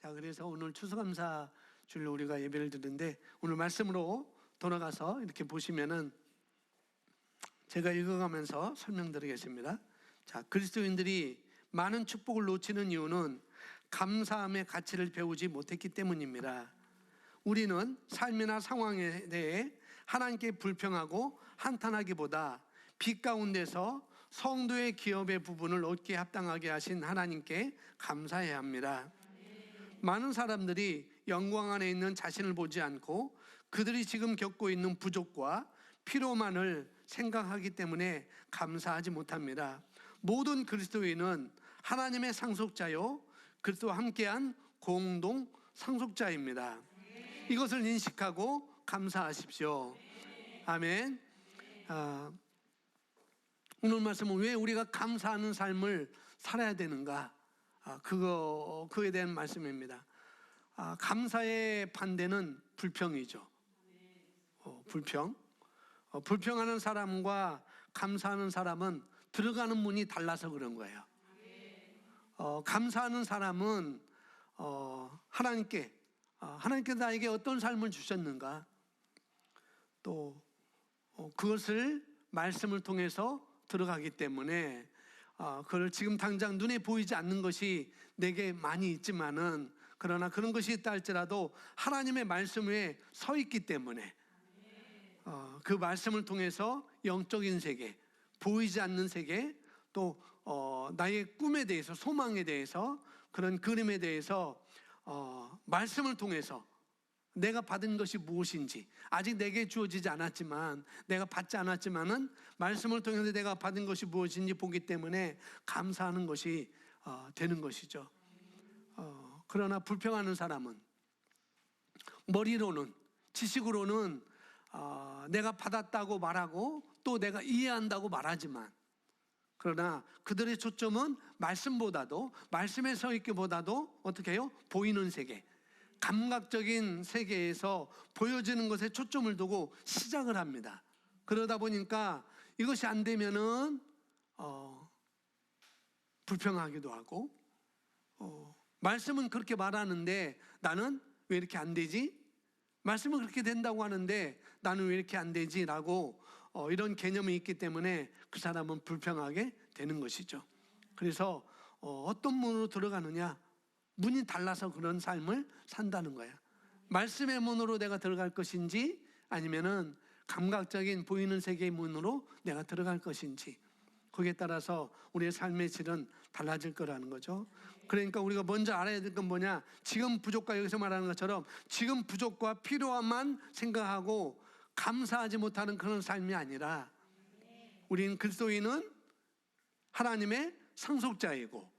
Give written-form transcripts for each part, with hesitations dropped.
자, 그래서 오늘 추수감사 주일로 우리가 예배를 드리는데 오늘 말씀으로 돌아가서 이렇게 보시면은 제가 읽어가면서 설명드리겠습니다. 자, 그리스도인들이 많은 축복을 놓치는 이유는 감사함의 가치를 배우지 못했기 때문입니다. 우리는 삶이나 상황에 대해 하나님께 불평하고 한탄하기보다 빛 가운데서 성도의 기업의 부분을 얻게 합당하게 하신 하나님께 감사해야 합니다. 많은 사람들이 영광 안에 있는 자신을 보지 않고 그들이 지금 겪고 있는 부족과 필요만을 생각하기 때문에 감사하지 못합니다. 모든 그리스도인은 하나님의 상속자요, 그리스도와 함께한 공동 상속자입니다. 이것을 인식하고 감사하십시오. 아멘. 오늘 말씀은 왜 우리가 감사하는 삶을 살아야 되는가? 그거에 대한 말씀입니다. 감사의 반대는 불평이죠. 불평. 불평하는 사람과 감사하는 사람은 들어가는 문이 달라서 그런 거예요. 감사하는 사람은 하나님께 나에게 어떤 삶을 주셨는가, 또 그것을 말씀을 통해서 들어가기 때문에 그걸 지금 당장 눈에 보이지 않는 것이 내게 많이 있지만은, 그러나 그런 것이 있다 할지라도 하나님의 말씀 위에 서 있기 때문에 그 말씀을 통해서 영적인 세계, 보이지 않는 세계, 또 나의 꿈에 대해서, 소망에 대해서, 그런 그림에 대해서 말씀을 통해서 내가 받은 것이 무엇인지, 아직 내게 주어지지 않았지만, 내가 받지 않았지만은 말씀을 통해서 내가 받은 것이 무엇인지 보기 때문에 감사하는 것이 되는 것이죠. 그러나 불평하는 사람은 머리로는, 지식으로는 내가 받았다고 말하고 또 내가 이해한다고 말하지만, 그러나 그들의 초점은 말씀보다도, 말씀에 서 있기보다도 어떻게 해요? 보이는 세계, 감각적인 세계에서 보여지는 것에 초점을 두고 시작을 합니다. 그러다 보니까 이것이 안 되면은 불평하기도 하고, 말씀은 그렇게 말하는데 나는 왜 이렇게 안 되지? 말씀은 그렇게 된다고 하는데 나는 왜 이렇게 안 되지? 라고 이런 개념이 있기 때문에 그 사람은 불평하게 되는 것이죠. 그래서 어떤 문으로 들어가느냐, 문이 달라서 그런 삶을 산다는 거예요. 말씀의 문으로 내가 들어갈 것인지, 아니면은 감각적인 보이는 세계의 문으로 내가 들어갈 것인지, 거기에 따라서 우리의 삶의 질은 달라질 거라는 거죠. 그러니까 우리가 먼저 알아야 될 건 뭐냐, 지금 부족과, 여기서 말하는 것처럼 지금 부족과 필요함만 생각하고 감사하지 못하는 그런 삶이 아니라, 우리는 그리스도인은 하나님의 상속자이고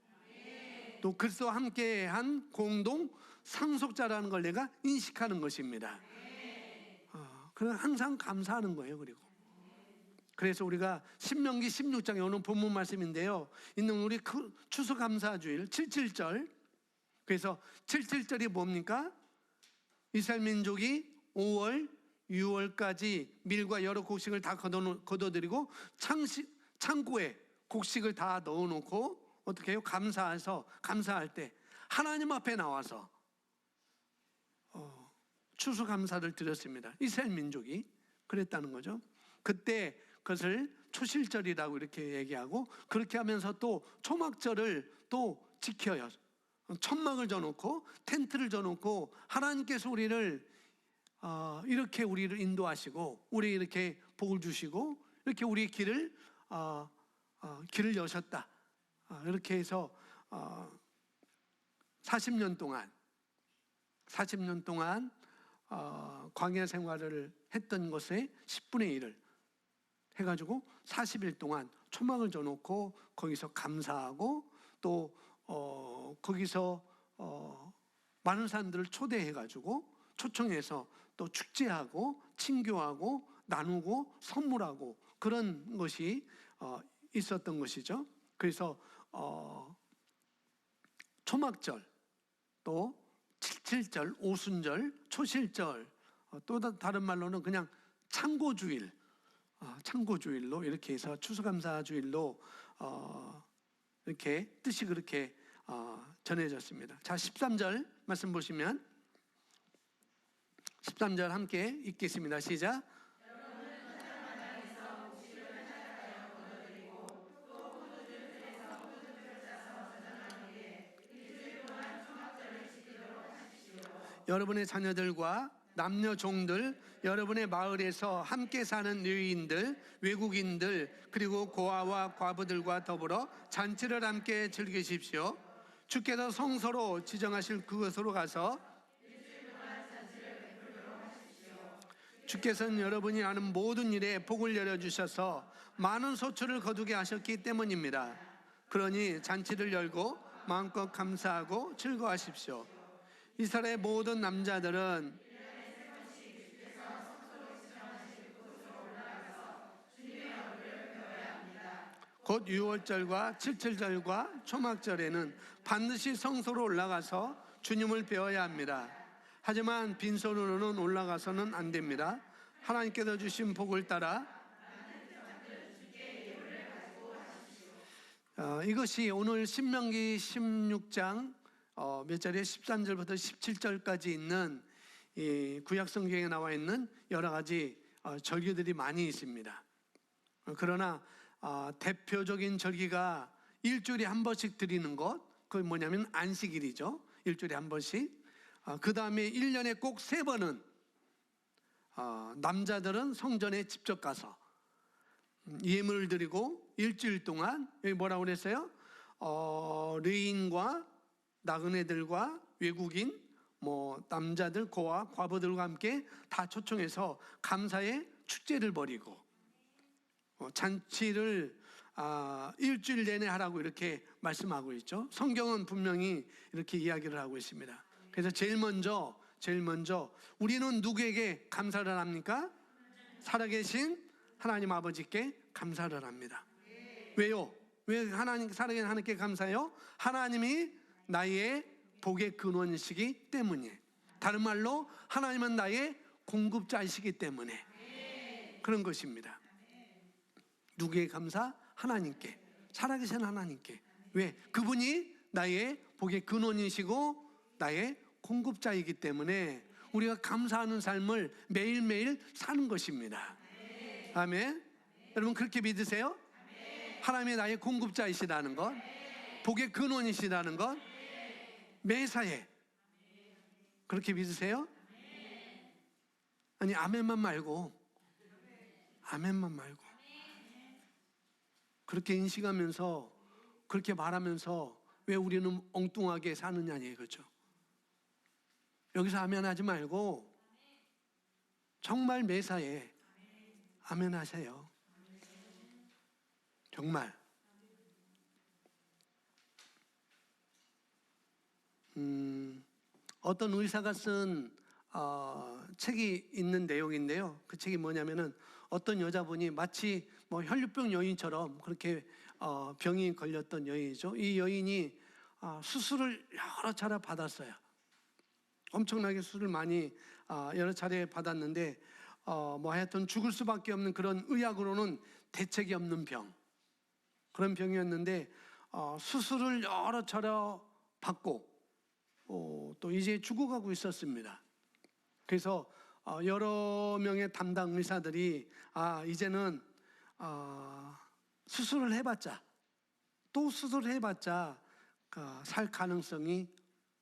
또 그리스도와 함께한 공동 상속자라는 걸 내가 인식하는 것입니다. 그래서 항상 감사하는 거예요. 그래서 우리가 신명기 16장에 오는 본문 말씀인데요, 있는 우리 추수감사주일 7.7절, 그래서 7.7절이 뭡니까? 이스라엘 민족이 5월, 6월까지 밀과 여러 곡식을 다 걷어들이고 창고에 곡식을 다 넣어놓고 어떻게 해요? 감사할 때 하나님 앞에 나와서 추수감사를 드렸습니다. 이스라엘 민족이 그랬다는 거죠. 그때 그것을 초실절이라고 이렇게 얘기하고, 그렇게 하면서 또 초막절을 또 지켜요. 천막을 져놓고 텐트를 져놓고 하나님께서 우리를 이렇게 우리를 인도하시고 우리 이렇게 복을 주시고 이렇게 우리의 길을 여셨다. 이렇게 해서 40년 동안 광야 생활을 했던 것에 10분의 1을 해가지고 40일 동안 초막을 져놓고 거기서 감사하고, 또 거기서 많은 사람들을 초대해가지고 초청해서 또 축제하고 친교하고 나누고 선물하고 그런 것이 있었던 것이죠. 그래서 초막절, 또 7.7절, 오순절, 초실절, 또 다른 말로는 그냥 창고주일로 이렇게 해서 추수감사주일로 이렇게 뜻이 그렇게 전해졌습니다. 자, 13절 말씀 보시면 13절 함께 읽겠습니다. 시작. 여러분의 자녀들과 남녀 종들, 여러분의 마을에서 함께 사는 유인들, 외국인들, 그리고 고아와 과부들과 더불어 잔치를 함께 즐기십시오. 주께서 성소로 지정하실 그곳으로 가서 주께서는 여러분이 하는 모든 일에 복을 열어주셔서 많은 소출을 거두게 하셨기 때문입니다. 그러니 잔치를 열고 마음껏 감사하고 즐거워하십시오. 이스라엘의 모든 남자들은 곧 유월절과 칠칠절과 초막절에는 반드시 성소로 올라가서 주님을 배워야 합니다. 하지만 빈손으로는 올라가서는 안 됩니다. 하나님께서 주신 복을 따라 이것이 오늘 신명기 16장 몇 절에 13절부터 17절까지 있는 이 구약 성경에 나와 있는 여러 가지 절기들이 많이 있습니다. 그러나 대표적인 절기가 일주일에 한 번씩 드리는 것, 그게 뭐냐면 안식일이죠. 일주일에 한 번씩. 그 다음에 1년에 꼭 3번은 남자들은 성전에 직접 가서 예물을 드리고 일주일 동안, 여기 뭐라고 그랬어요? 레인과 나그네들과 외국인, 남자들, 고아, 과부들과 함께 다 초청해서 감사의 축제를 벌이고 잔치를 일주일 내내 하라고 이렇게 말씀하고 있죠. 성경은 분명히 이렇게 이야기를 하고 있습니다. 그래서 제일 먼저 우리는 누구에게 감사를 합니까? 살아계신 하나님 아버지께 감사를 합니다. 왜요? 왜 살아계신 하나님께 감사해요? 하나님이 나의 복의 근원이시기 때문이에요. 다른 말로 하나님은 나의 공급자이시기 때문에 그런 것입니다. 누구에게 감사? 하나님께, 살아계신 하나님께. 왜? 그분이 나의 복의 근원이시고 나의 공급자이기 때문에 우리가 감사하는 삶을 매일매일 사는 것입니다. 아멘. 여러분 그렇게 믿으세요? 하나님이 나의 공급자이시라는 것, 복의 근원이시라는 것, 매사에 그렇게 믿으세요? 아니 아멘만 말고 그렇게 인식하면서 그렇게 말하면서 왜 우리는 엉뚱하게 사느냐니, 그렇죠? 여기서 아멘 하지 말고 정말 매사에 아멘 하세요. 정말. 어떤 의사가 쓴 책이 있는 내용인데요. 그 책이 뭐냐면은 어떤 여자분이 마치 혈류병 여인처럼 그렇게 병이 걸렸던 여인이죠. 이 여인이 수술을 여러 차례 받았어요. 엄청나게 수술을 많이 여러 차례 받았는데 하여튼 죽을 수밖에 없는 그런 의학으로는 대책이 없는 병, 그런 병이었는데 수술을 여러 차례 받고 또 이제 죽어가고 있었습니다. 그래서 여러 명의 담당 의사들이 이제는 수술을 해봤자 또 수술을 해봤자 살 가능성이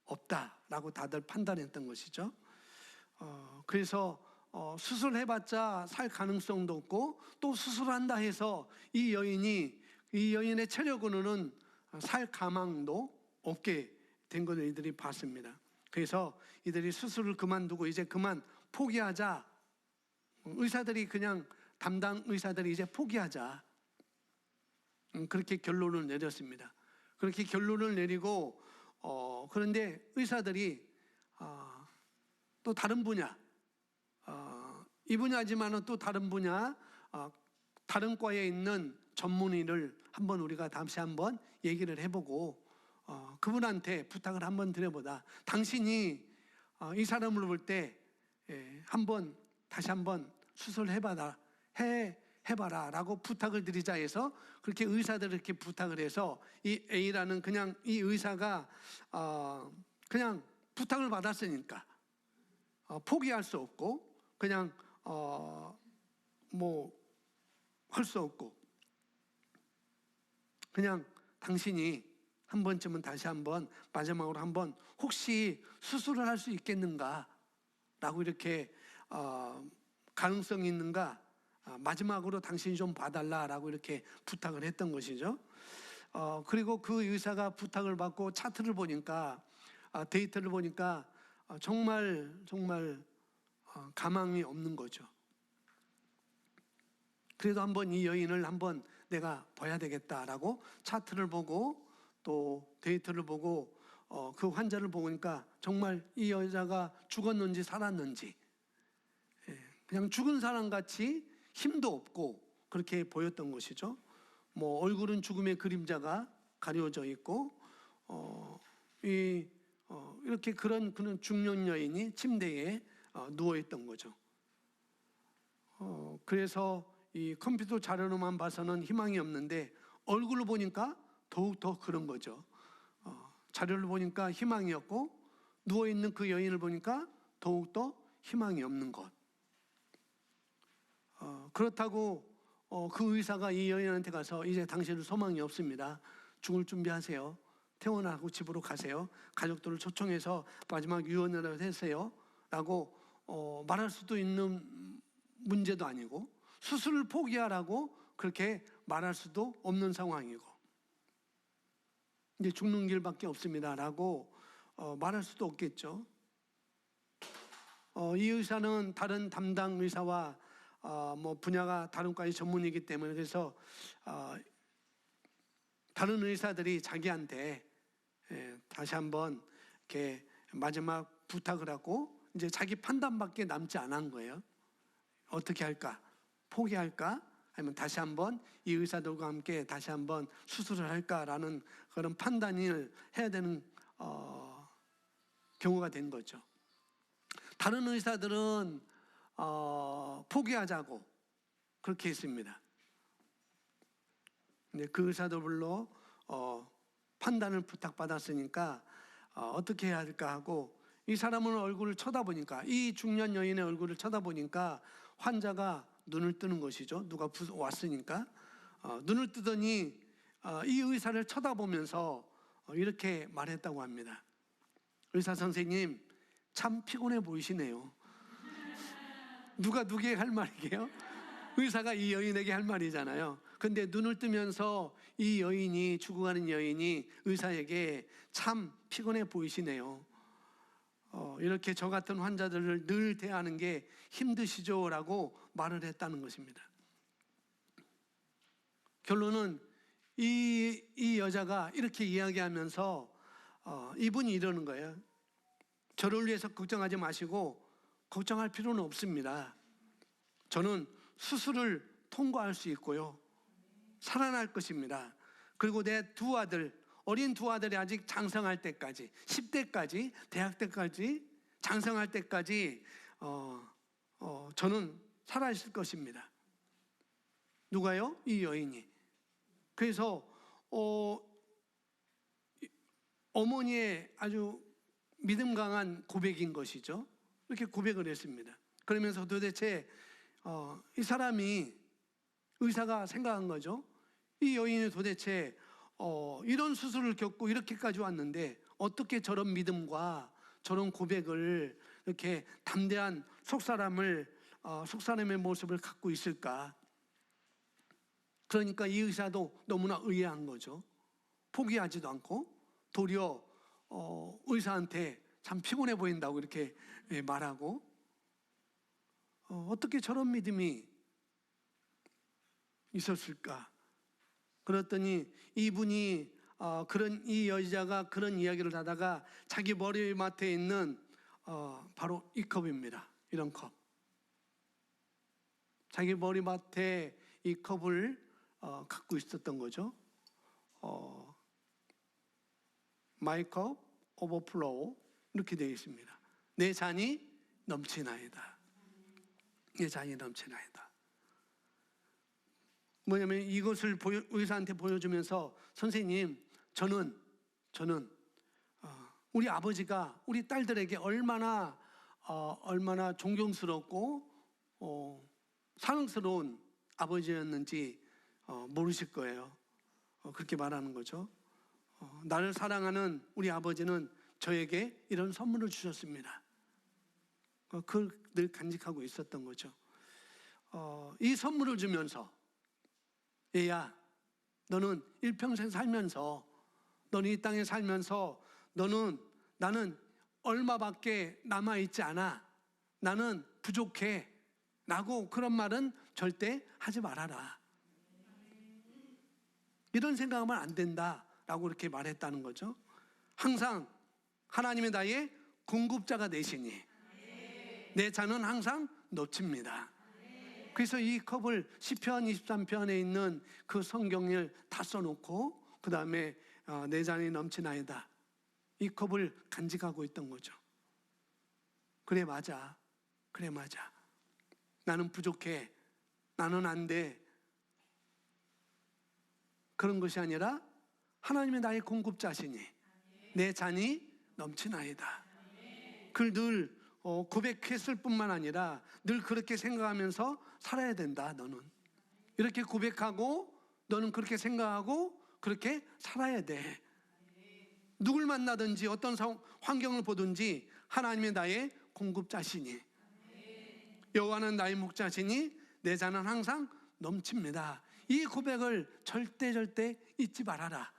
없다라고 다들 판단했던 것이죠. 그래서 수술해봤자 살 가능성도 없고 또 수술한다 해서 이 여인의 체력으로는 살 가망도 없게 된 것을 이들이 봤습니다. 그래서 이들이 수술을 그만두고 이제 그만 포기하자. 의사들이 그냥 담당 의사들이 이제 포기하자. 그렇게 결론을 내렸습니다. 그렇게 결론을 내리고 그런데 의사들이 또 다른 분야, 이 분야지만은 또 다른 분야, 다른 과에 있는 전문의를 한번 우리가 다시 한번 얘기를 해보고 그분한테 부탁을 한번 드려보다. 당신이 이 사람을 볼 때 다시 한번 수술해봐라. 해봐라 라고 부탁을 드리자 해서 그렇게 의사들을 이렇게 부탁을 해서 이 A라는 그냥 이 의사가 그냥 부탁을 받았으니까 포기할 수 없고 그냥 뭐 할 수 없고 그냥 당신이 한 번쯤은 다시 한번 마지막으로 한번 혹시 수술을 할 수 있겠는가 라고 이렇게 가능성이 있는가 마지막으로 당신이 좀 봐달라라고 이렇게 부탁을 했던 것이죠. 그리고 그 의사가 부탁을 받고 차트를 보니까 데이터를 보니까 정말 가망이 없는 거죠. 그래도 한번 이 여인을 한번 내가 봐야 되겠다라고 차트를 보고 또 데이터를 보고 그 환자를 보니까 정말 이 여자가 죽었는지 살았는지 그냥 죽은 사람 같이 힘도 없고 그렇게 보였던 것이죠. 뭐 얼굴은 죽음의 그림자가 가려져 있고 이렇게 그런 중년 여인이 침대에 누워 있던 거죠. 그래서 이 컴퓨터 자료로만 봐서는 희망이 없는데 얼굴을 보니까 더욱 더 그런 거죠. 자료를 보니까 희망이 없고 누워 있는 그 여인을 보니까 더욱 더 희망이 없는 것. 그렇다고 그 의사가 이 여인한테 가서 이제 당신은 소망이 없습니다. 죽을 준비하세요. 퇴원하고 집으로 가세요. 가족들을 초청해서 마지막 유언을 하세요. 라고 말할 수도 있는 문제도 아니고 수술을 포기하라고 그렇게 말할 수도 없는 상황이고 이제 죽는 길밖에 없습니다. 라고 말할 수도 없겠죠. 이 의사는 다른 담당 의사와 뭐 분야가 다른 과의 전문이기 때문에 그래서 다른 의사들이 자기한테 다시 한번 이렇게 마지막 부탁을 하고 이제 자기 판단밖에 남지 않은 거예요. 어떻게 할까? 포기할까? 아니면 다시 한번 이 의사들과 함께 다시 한번 수술을 할까라는 그런 판단을 해야 되는 경우가 된 거죠. 다른 의사들은 포기하자고 그렇게 했습니다. 근데 그 의사들 불러 판단을 부탁받았으니까 어떻게 해야 할까 하고 이 사람은 얼굴을 쳐다보니까 이 중년 여인의 얼굴을 쳐다보니까 환자가 눈을 뜨는 것이죠. 누가 왔으니까 눈을 뜨더니 이 의사를 쳐다보면서 이렇게 말했다고 합니다. 의사 선생님 참 피곤해 보이시네요. 누가 누구에게 할 말이게요? 의사가 이 여인에게 할 말이잖아요. 근데 눈을 뜨면서 이 여인이 죽어가는 여인이 의사에게 참 피곤해 보이시네요. 이렇게 저 같은 환자들을 늘 대하는 게 힘드시죠? 라고 말을 했다는 것입니다. 결론은 이 여자가 이렇게 이야기하면서 이분이 이러는 거예요. 저를 위해서 걱정하지 마시고 걱정할 필요는 없습니다. 저는 수술을 통과할 수 있고요. 살아날 것입니다. 그리고 내 두 아들, 어린 두 아들이 아직 장성할 때까지 10대까지 대학 때까지 장성할 때까지 저는 살아있을 것입니다. 누가요? 이 여인이. 그래서 어머니의 아주 믿음 강한 고백인 것이죠. 이렇게 고백을 했습니다. 그러면서 도대체 이 사람이 의사가 생각한 거죠. 이 여인이 도대체 이런 수술을 겪고 이렇게까지 왔는데 어떻게 저런 믿음과 저런 고백을 이렇게 담대한 속사람의 모습을 갖고 있을까? 그러니까 이 의사도 너무나 의아한 거죠. 포기하지도 않고 도리어 의사한테 참 피곤해 보인다고 이렇게 말하고 어떻게 저런 믿음이 있었을까? 그랬더니 이분이 이 여자가 그런 이야기를 하다가 자기 머리맡에 있는 바로 이 컵입니다. 이런 컵. 자기 머리맡에 이 컵을 갖고 있었던 거죠. My cup overflow 이렇게 되어 있습니다. 내 잔이 넘치나이다. 내 잔이 넘치나이다. 뭐냐면 이것을 의사한테 보여주면서 선생님, 저는 우리 아버지가 우리 딸들에게 얼마나 존경스럽고 사랑스러운 아버지였는지 모르실 거예요. 그렇게 말하는 거죠. 나를 사랑하는 우리 아버지는 저에게 이런 선물을 주셨습니다. 그걸 늘 간직하고 있었던 거죠. 이 선물을 주면서, 얘야, 너는 일평생 살면서, 너는 이 땅에 살면서 나는 얼마밖에 남아있지 않아, 나는 부족해 라고 그런 말은 절대 하지 말아라. 이런 생각하면 안 된다라고 이렇게 말했다는 거죠. 항상 하나님의 나의 공급자가 되시니 내 잔은 항상 넘칩니다. 그래서 이 컵을 시편 23편에 있는 그 성경을 다 써놓고 그 다음에 내 잔이 넘치나이다, 이 컵을 간직하고 있던 거죠. 그래 맞아, 나는 부족해, 나는 안 돼, 그런 것이 아니라 하나님의 나의 공급자시니 내 잔이 넘치나이다. 그걸 늘 고백했을 뿐만 아니라 늘 그렇게 생각하면서 살아야 된다. 너는 이렇게 고백하고 너는 그렇게 생각하고 그렇게 살아야 돼. 누굴 만나든지 어떤 환경을 보든지 하나님의 나의 공급자시니 여호와는 나의 목자시니 내 잔은 항상 넘칩니다. 이 고백을 절대 잊지 말아라.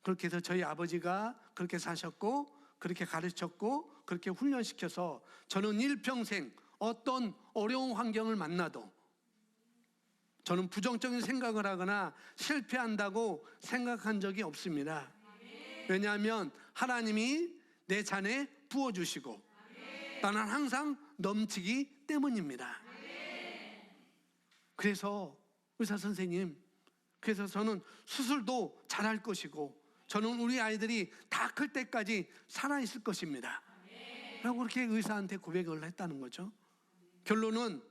그렇게 해서 저희 아버지가 그렇게 사셨고 그렇게 가르쳤고 그렇게 훈련시켜서 저는 일평생 어떤 어려운 환경을 만나도 저는 부정적인 생각을 하거나 실패한다고 생각한 적이 없습니다. 왜냐하면 하나님이 내 잔에 부어주시고 나는 항상 넘치기 때문입니다. 그래서 의사 선생님, 그래서 저는 수술도 잘할 것이고 저는 우리 아이들이 다 클 때까지 살아있을 것입니다 라고 그렇게 의사한테 고백을 했다는 거죠. 결론은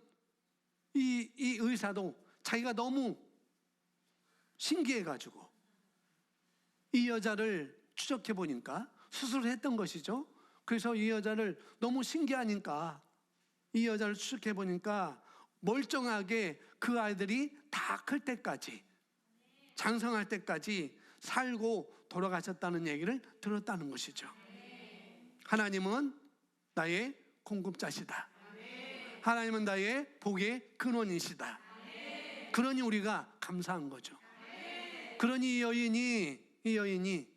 이 의사도 자기가 너무 신기해가지고 이 여자를 추적해 보니까 수술을 했던 것이죠. 그래서 이 여자를 너무 신기하니까 이 여자를 추적해 보니까 멀쩡하게 그 아이들이 다 클 때까지, 장성할 때까지 살고 돌아가셨다는 얘기를 들었다는 것이죠. 하나님은 나의 공급자시다. 하나님은 나의 복의 근원이시다. 그러니 우리가 감사한 거죠. 그러니 이 여인이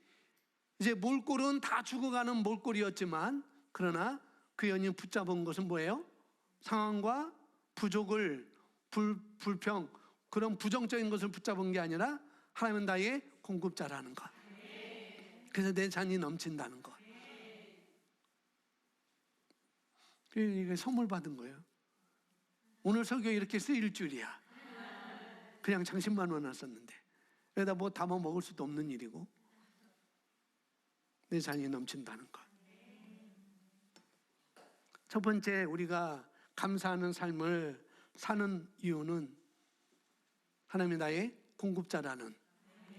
이제 몰골은 다 죽어가는 몰골이었지만 그러나 그 여인이 붙잡은 것은 뭐예요? 상황과 부족을 불평, 그런 부정적인 것을 붙잡은 게 아니라 하나님은 나의 공급자라는 것. 그래서 내 잔이 넘친다는 것. 이게 선물 받은 거예요. 오늘 설교 이렇게 쓰일 줄이야. 그냥 장신만 원했었는데 여기다 뭐 담아 먹을 수도 없는 일이고 내 잔이 넘친다는 것. 첫 번째, 우리가 감사하는 삶을 사는 이유는 하나님이 나의 공급자라는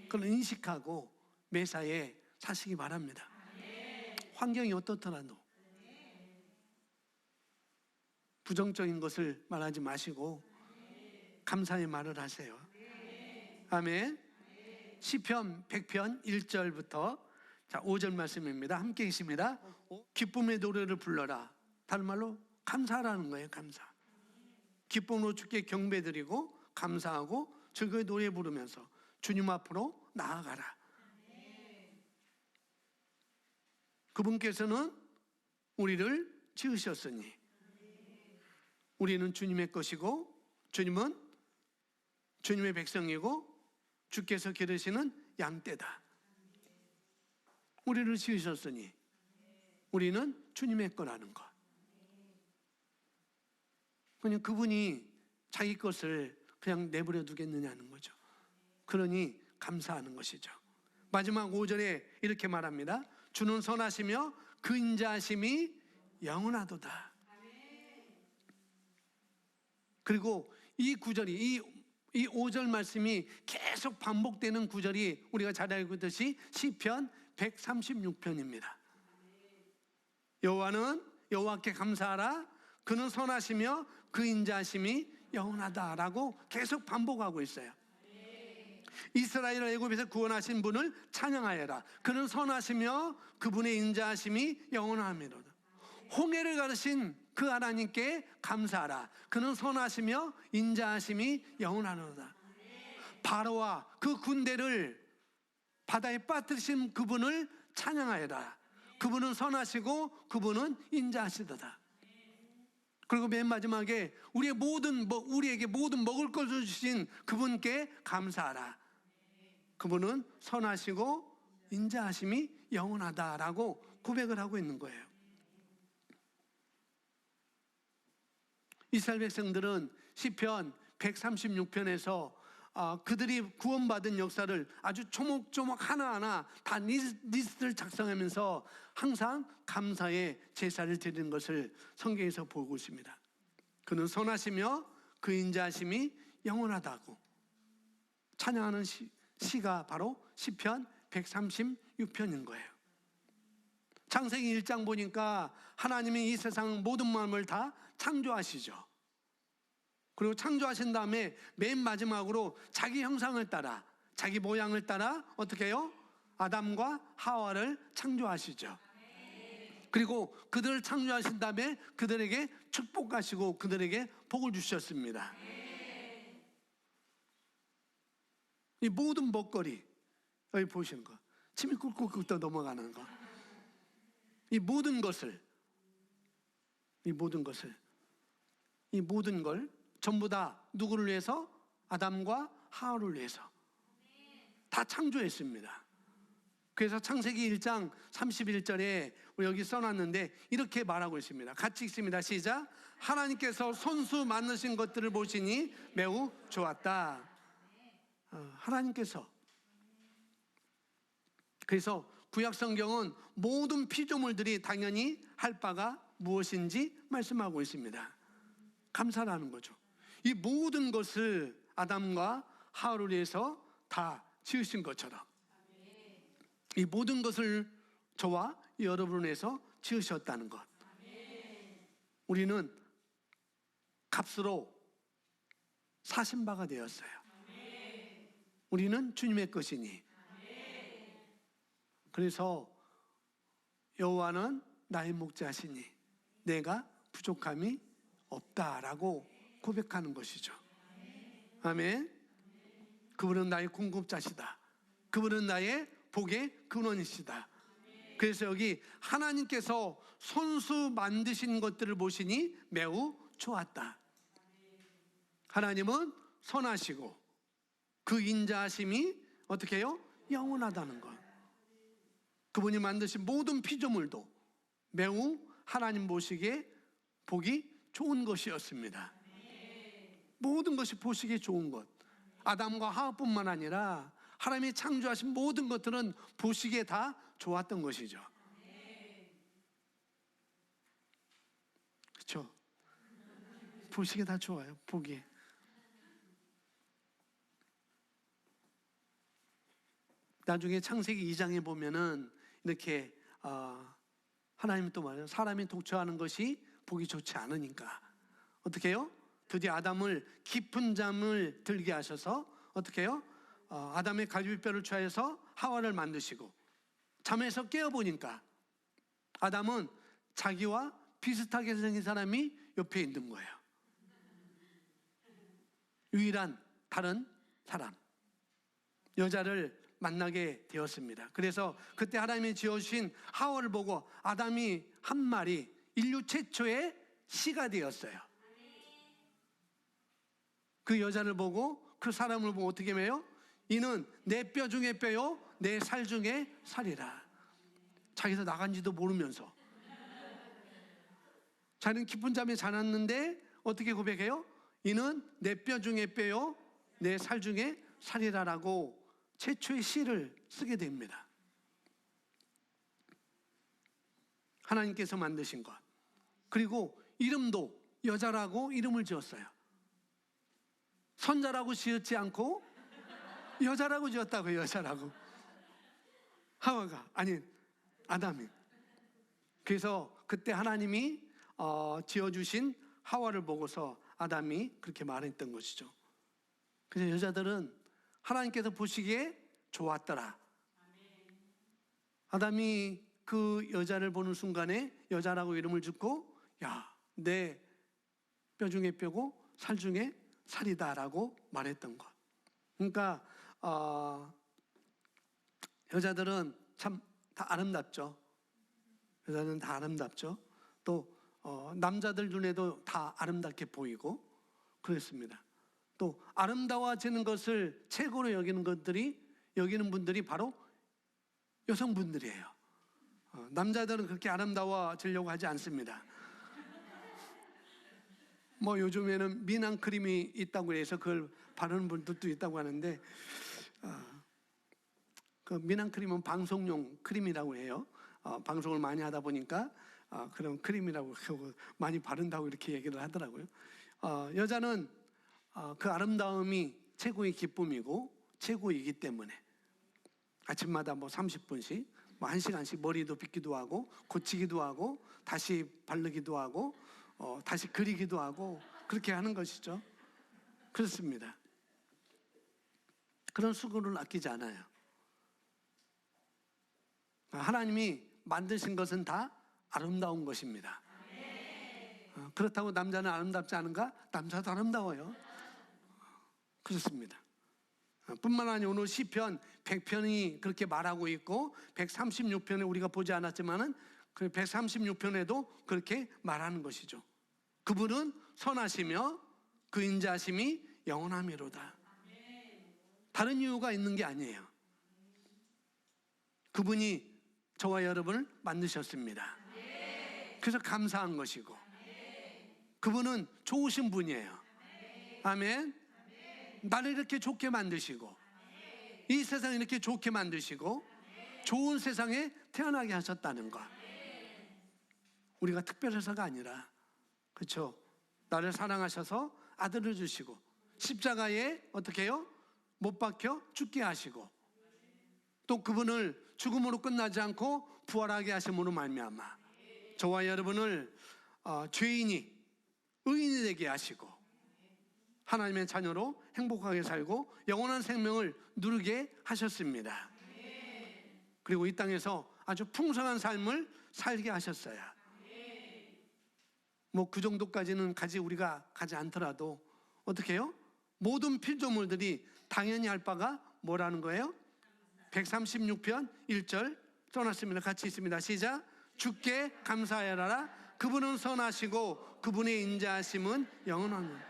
그걸 인식하고 매사에 사시기 바랍니다. 환경이 어떻더라도 부정적인 것을 말하지 마시고 감사의 말을 하세요. 아멘. 시편 100편 1절부터 5절 말씀입니다. 함께 있습니다. 기쁨의 노래를 불러라. 다른 말로 감사라는 거예요. 감사. 기쁨으로 주께 경배드리고 감사하고 즐거이 노래 부르면서 주님 앞으로 나아가라. 그분께서는 우리를 지으셨으니 우리는 주님의 것이고 주님은 주님의 백성이고 주께서 기르시는 양떼다. 우리를 지으셨으니 우리는 주님의 거라는 것. 그냥 그분이 자기 것을 그냥 내버려 두겠느냐는 거죠. 그러니 감사하는 것이죠. 마지막 5절에 이렇게 말합니다. 주는 선하시며 그 인자하심이 영원하도다. 그리고 이 구절이 이 5절 말씀이 계속 반복되는 구절이 우리가 잘 알고 있듯이 시편 136편입니다. 여호와는 여호와께 감사하라. 그는 선하시며 그 인자하심이 영원하다라고 계속 반복하고 있어요. 이스라엘을 애굽에서 구원하신 분을 찬양하여라. 그는 선하시며 그분의 인자하심이 영원하미로다. 홍해를 가르신 그 하나님께 감사하라. 그는 선하시며 인자하심이 영원하노라. 바로와 그 군대를 바다에 빠뜨리신 그분을 찬양하여라. 그분은 선하시고 그분은 인자하시도다. 그리고 맨 마지막에 우리에게 모든 먹을 것을 주신 그분께 감사하라. 그분은 선하시고 인자하심이 영원하다라고 고백을 하고 있는 거예요. 이스라엘 백성들은 시편 136편에서 그들이 구원받은 역사를 아주 조목조목 하나하나 다 리스트를 작성하면서 항상 감사의 제사를 드리는 것을 성경에서 보고 있습니다. 그는 선하시며 그 인자하심이 영원하다고 찬양하는 시가 바로 시편 136편인 거예요. 창세기 1장 보니까 하나님이 이 세상 모든 마음을 다 창조하시죠. 그리고 창조하신 다음에 맨 마지막으로 자기 형상을 따라, 자기 모양을 따라 어떻게 해요? 아담과 하와를 창조하시죠. 그리고 그들을 창조하신 다음에 그들에게 축복하시고 그들에게 복을 주셨습니다. 이 모든 먹거리, 여기 보시는 거, 침이 꿀꿀꿀 또 넘어가는 거, 이 모든 걸 전부 다 누구를 위해서? 아담과 하와를 위해서 다 창조했습니다. 그래서 창세기 1장 31절에 여기 써놨는데 이렇게 말하고 있습니다. 같이 읽습니다. 시작. 하나님께서 손수 만드신 것들을 보시니 매우 좋았다. 하나님께서. 그래서 구약 성경은 모든 피조물들이 당연히 할 바가 무엇인지 말씀하고 있습니다. 감사라는 거죠. 이 모든 것을 아담과 하와를 위해서 다 지으신 것처럼 이 모든 것을 저와 여러분을 위해서 지으셨다는 것. 우리는 값으로 사신 바가 되었어요. 우리는 주님의 것이니. 그래서 여호와는 나의 목자시니 내가 부족함이 없다라고 고백하는 것이죠. 아멘. 그분은 나의 공급자시다. 그분은 나의 복의 근원이시다. 그래서 여기 하나님께서 손수 만드신 것들을 보시니 매우 좋았다. 하나님은 선하시고 그 인자하심이 어떻게 해요? 영원하다는 것. 그분이 만드신 모든 피조물도 매우 하나님 보시기에 보기 좋은 것이었습니다. 모든 것이 보시기에 좋은 것. 아담과 하와뿐만 아니라 하나님이 창조하신 모든 것들은 보시기에 다 좋았던 것이죠. 그렇죠? 보시기에 다 좋아요. 보기에. 나중에 창세기 2장에 보면은 이렇게 하나님은 또 말해요. 사람이 독처하는 것이 보기 좋지 않으니까 어떻게 해요? 드디어 아담을 깊은 잠을 들게 하셔서 어떻게 해요? 아담의 갈비뼈를 취하여서 하와를 만드시고 잠에서 깨어보니까 아담은 자기와 비슷하게 생긴 사람이 옆에 있는 거예요. 유일한 다른 사람, 여자를 만나게 되었습니다. 그래서 그때 하나님이 지어주신 하와를 보고 아담이 한 말이 인류 최초의 시가 되었어요. 그 여자를 보고 그 사람을 보고 어떻게 해요? 이는 내 뼈 중에 뼈요 내 살 중에 살이라. 자기서 나간지도 모르면서 자기는 깊은 잠에 자놨는데 어떻게 고백해요? 이는 내 뼈 중에 뼈요 내 살 중에 살이라라고 최초의 시를 쓰게 됩니다. 하나님께서 만드신 것. 그리고 이름도 여자라고 이름을 지었어요. 손자라고 지었지 않고 여자라고 지었다고. 여자라고. 하와가, 아니 아담이. 그래서 그때 하나님이 지어주신 하와를 보고서 아담이 그렇게 말했던 것이죠. 그래서 여자들은 하나님께서 보시기에 좋았더라. 아담이 그 여자를 보는 순간에 여자라고 이름을 짓고, 야, 내 뼈 중에 뼈고 살 중에 살이다라고 말했던 것. 그러니까 여자들은 참 다 아름답죠. 여자는 다 아름답죠. 또 남자들 눈에도 다 아름답게 보이고 그렇습니다. 또 아름다워지는 것을 최고로 여기는 분들이 바로 여성분들이에요. 남자들은 그렇게 아름다워지려고 하지 않습니다. 뭐 요즘에는 미남 크림이 있다고 해서 그걸 바르는 분들도 있다고 하는데, 그 미남 크림은 방송용 크림이라고 해요. 방송을 많이 하다 보니까 그런 크림이라고 하고 많이 바른다고 이렇게 얘기를 하더라고요. 여자는 그 아름다움이 최고의 기쁨이고 최고이기 때문에 아침마다 뭐 30분씩 뭐 1시간씩 머리도 빗기도 하고 고치기도 하고 다시 바르기도 하고 다시 그리기도 하고 그렇게 하는 것이죠. 그렇습니다. 그런 수고를 아끼지 않아요. 하나님이 만드신 것은 다 아름다운 것입니다. 그렇다고 남자는 아름답지 않은가? 남자도 아름다워요. 그렇습니다. 뿐만 아니라 오늘 시편 100편이 그렇게 말하고 있고 136편에 우리가 보지 않았지만은 그 136편에도 그렇게 말하는 것이죠. 그분은 선하시며 그 인자하심이 영원하미로다. 다른 이유가 있는 게 아니에요. 그분이 저와 여러분을 만드셨습니다. 그래서 감사한 것이고 그분은 좋으신 분이에요. 아멘. 나를 이렇게 좋게 만드시고 이 세상을 이렇게 좋게 만드시고 좋은 세상에 태어나게 하셨다는 것. 우리가 특별해서가 아니라, 그렇죠? 나를 사랑하셔서 아들을 주시고 십자가에 어떻게 해요? 못 박혀 죽게 하시고 또 그분을 죽음으로 끝나지 않고 부활하게 하심으로 말미암아 저와 여러분을 죄인이 의인이 되게 하시고 하나님의 자녀로 행복하게 살고 영원한 생명을 누리게 하셨습니다. 그리고 이 땅에서 아주 풍성한 삶을 살게 하셨어요. 뭐 그 정도까지는 우리가 가지 않더라도 어떻게 해요? 모든 필조물들이 당연히 할 바가 뭐라는 거예요? 136편 1절 써놨습니다. 같이 있습니다. 시작. 주께 감사하여라. 그분은 선하시고 그분의 인자하심은 영원합니다.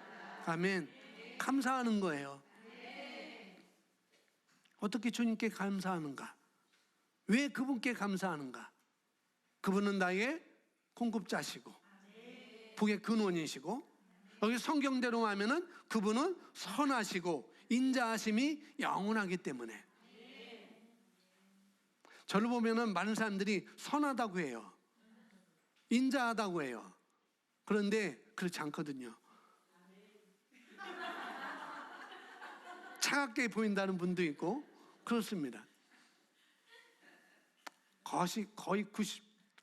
아멘. 감사하는 거예요. 어떻게 주님께 감사하는가? 왜 그분께 감사하는가? 그분은 나의 공급자시고 복의 근원이시고 여기 성경대로 하면은 그분은 선하시고 인자하심이 영원하기 때문에 저를 보면은 많은 사람들이 선하다고 해요. 인자하다고 해요. 그런데 그렇지 않거든요. 차갑게 보인다는 분도 있고 그렇습니다. 거의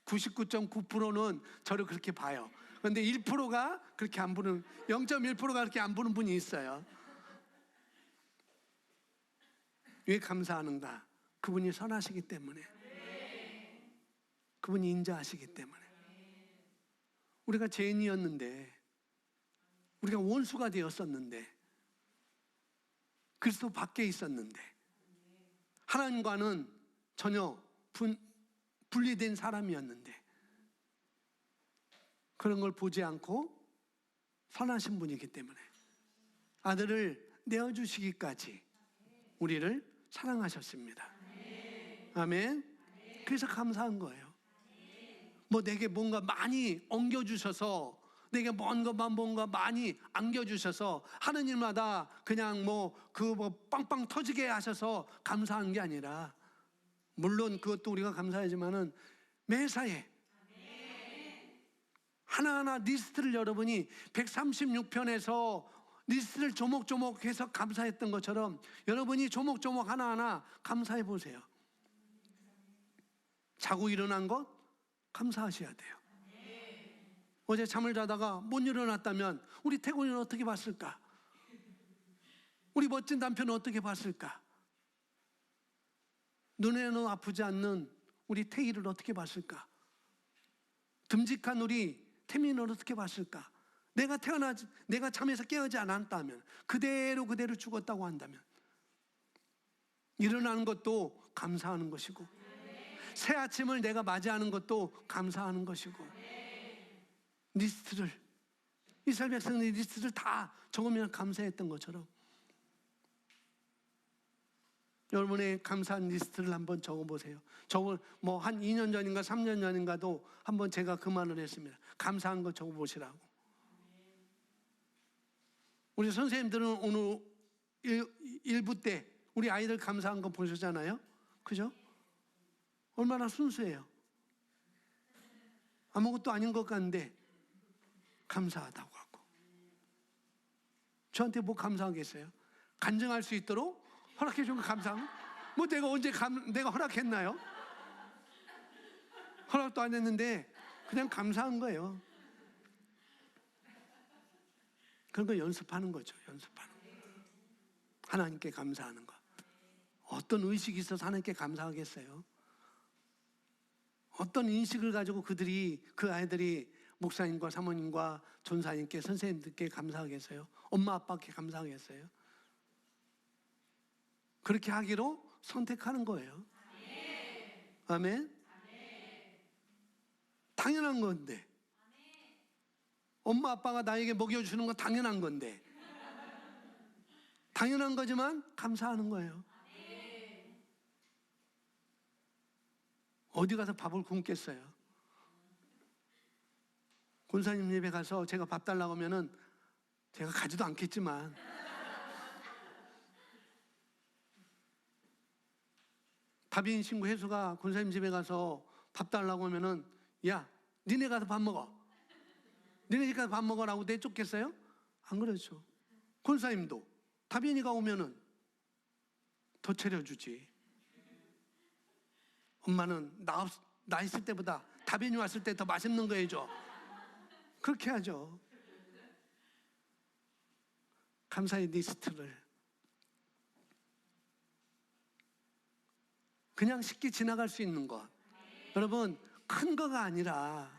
99.9%는 저를 그렇게 봐요. 그런데 1%가 그렇게 안 보는, 0.1%가 그렇게 안 보는 분이 있어요. 왜 감사하는가? 그분이 선하시기 때문에, 그분이 인자하시기 때문에. 우리가 죄인이었는데, 우리가 원수가 되었었는데, 그리스도 밖에 있었는데, 하나님과는 전혀 분리된 사람이었는데, 그런 걸 보지 않고 선하신 분이기 때문에 아들을 내어주시기까지 우리를 사랑하셨습니다. 아멘. 그래서 감사한 거예요. 뭐 내게 뭔가 많이 엉겨주셔서, 내게 뭔가 많이 안겨주셔서 하느님마다 그냥 빵빵 터지게 하셔서 감사한 게 아니라, 물론 그것도 우리가 감사하지만은 매사에 하나하나 리스트를 여러분이 136편에서 리스트를 조목조목 해서 감사했던 것처럼 여러분이 조목조목 하나하나 감사해 보세요. 자고 일어난 것 감사하셔야 돼요. 어제 잠을 자다가 못 일어났다면 우리 태곤이는 어떻게 봤을까? 우리 멋진 남편은 어떻게 봤을까? 눈에는 아프지 않는 우리 태희를 어떻게 봤을까? 듬직한 우리 태민을 어떻게 봤을까? 내가 잠에서 깨어지 않았다면, 그대로 죽었다고 한다면, 일어나는 것도 감사하는 것이고, 새 아침을 내가 맞이하는 것도 감사하는 것이고, 리스트를, 이스라엘 백성들이 리스트를 다 적으면 감사했던 것처럼 여러분의 감사한 리스트를 한번 적어보세요. 한 2년 전인가 3년 전인가도 한번 제가 그 말을 했습니다. 감사한 거 적어보시라고. 우리 선생님들은 오늘 일부 때 우리 아이들 감사한 거 보셨잖아요. 그죠? 얼마나 순수해요. 아무것도 아닌 것 같은데 감사하다고 하고. 저한테 뭐 감사하겠어요? 간증할 수 있도록 허락해 준 거 감사함? 뭐 내가 언제 내가 허락했나요? 허락도 안 했는데 그냥 감사한 거예요. 그런 거 연습하는 거죠. 연습하는 거. 하나님께 감사하는 거. 어떤 의식이 있어서 하나님께 감사하겠어요? 어떤 인식을 가지고 그 아이들이 목사님과 사모님과 전사님께 선생님들께 감사하겠어요? 엄마 아빠께 감사하겠어요? 그렇게 하기로 선택하는 거예요. 아멘. 당연한 건데. 엄마 아빠가 나에게 먹여주는 건 당연한 건데. 당연한 거지만 감사하는 거예요. 어디 가서 밥을 굶겠어요? 권사님 집에 가서 제가 밥 달라고 하면은 제가 가지도 않겠지만 다빈 친구 혜수가 권사님 집에 가서 밥 달라고 하면은 야, 니네 가서 밥 먹어. 니네 집 가서 밥 먹어라고 내쫓겠어요? 안 그렇죠. 권사님도 다빈이가 오면은 더 차려주지. 엄마는 나 있을 때보다 다빈이 왔을 때 더 맛있는 거 해줘. 그렇게 하죠. 감사의 리스트를 그냥 쉽게 지나갈 수 있는 것. 여러분, 큰 거가 아니라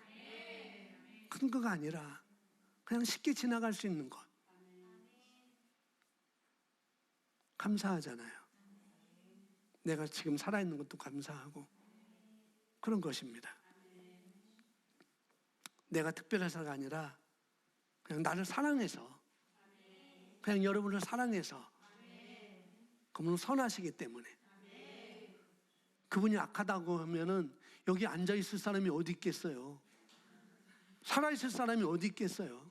그냥 쉽게 지나갈 수 있는 것. 감사하잖아요. 내가 지금 살아있는 것도 감사하고 그런 것입니다. 내가 특별해서가 아니라 그냥 나를 사랑해서, 그냥 여러분을 사랑해서, 그분은 선하시기 때문에. 그분이 악하다고 하면은 여기 앉아있을 사람이 어디 있겠어요? 살아있을 사람이 어디 있겠어요?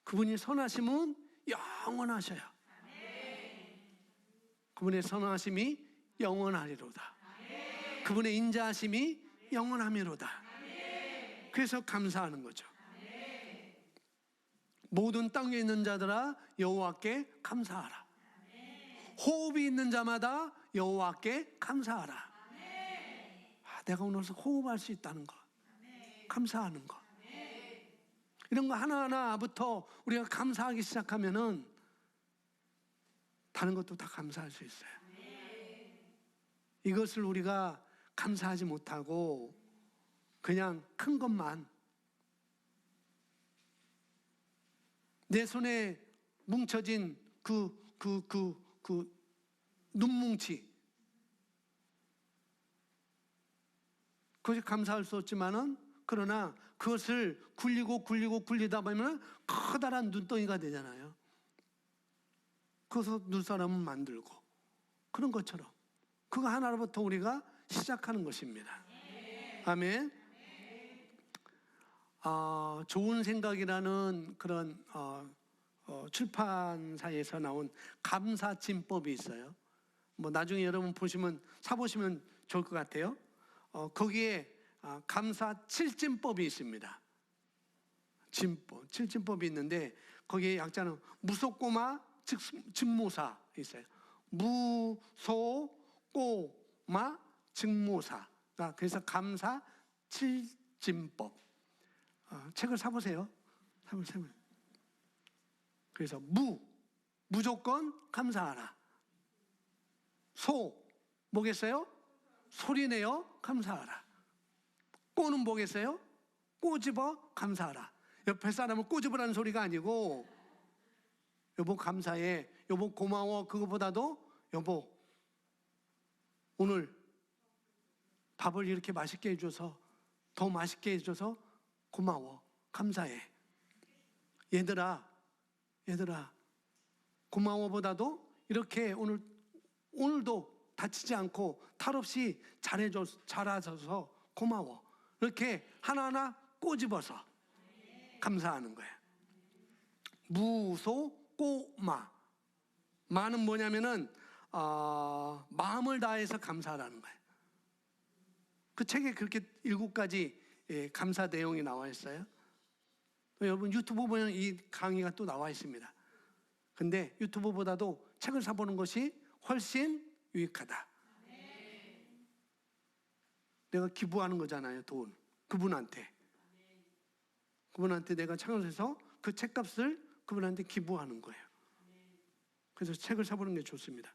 그분이 선하심은 영원하셔요. 그분의 선하심이 영원하리로다. 그분의 인자하심이 영원하미로다. 그래서 감사하는 거죠. 모든 땅에 있는 자들아 여호와께 감사하라. 호흡이 있는 자마다 여호와께 감사하라. 내가 오늘 호흡할 수 있다는 것, 감사하는 것, 이런 거 하나하나부터 우리가 감사하기 시작하면은 다른 것도 다 감사할 수 있어요. 이것을 우리가 감사하지 못하고 그냥 큰 것만, 내 손에 뭉쳐진 그 눈뭉치, 그것이 감사할 수 없지만은, 그러나 그것을 굴리다 보면 커다란 눈덩이가 되잖아요. 그래서 눈사람은 만들고, 그런 것처럼 그거 하나로부터 우리가 시작하는 것입니다. 아멘. 좋은 생각이라는 그런 출판사에서 나온 감사진법이 있어요. 뭐 나중에 여러분 사보시면 좋을 것 같아요. 거기에 감사 7진법이 있습니다. 진법, 칠진법이 있는데 거기에 약자는 무소꼬마 즉모사 있어요. 무소꼬마 즉모사. 그래서 감사 칠진법. 책을 사보세요. 사보세요. 그래서 무조건 감사하라. 뭐겠어요? 소리내어 감사하라. 꼬는 뭐겠어요? 꼬집어 감사하라. 옆에 사람을 꼬집으라는 소리가 아니고, 여보 감사해, 여보 고마워, 그거보다도 여보 오늘 밥을 이렇게 맛있게 해줘서, 더 맛있게 해줘서 고마워, 감사해. 얘들아 고마워보다도 이렇게 오늘도 다치지 않고 탈 없이 잘해줘서 고마워. 이렇게 하나하나 꼬집어서 감사하는 거예요. 무소꼬마. 마는 뭐냐면은 마음을 다해서 감사하라는 거예요. 그 책에 그렇게 7가지 감사 내용이 나와 있어요. 여러분 유튜브 보면 이 강의가 또 나와 있습니다. 근데 유튜브보다도 책을 사보는 것이 훨씬 유익하다. 내가 기부하는 거잖아요. 돈. 그분한테 내가 책을 사서 그 책값을 그분한테 기부하는 거예요. 그래서 책을 사보는 게 좋습니다.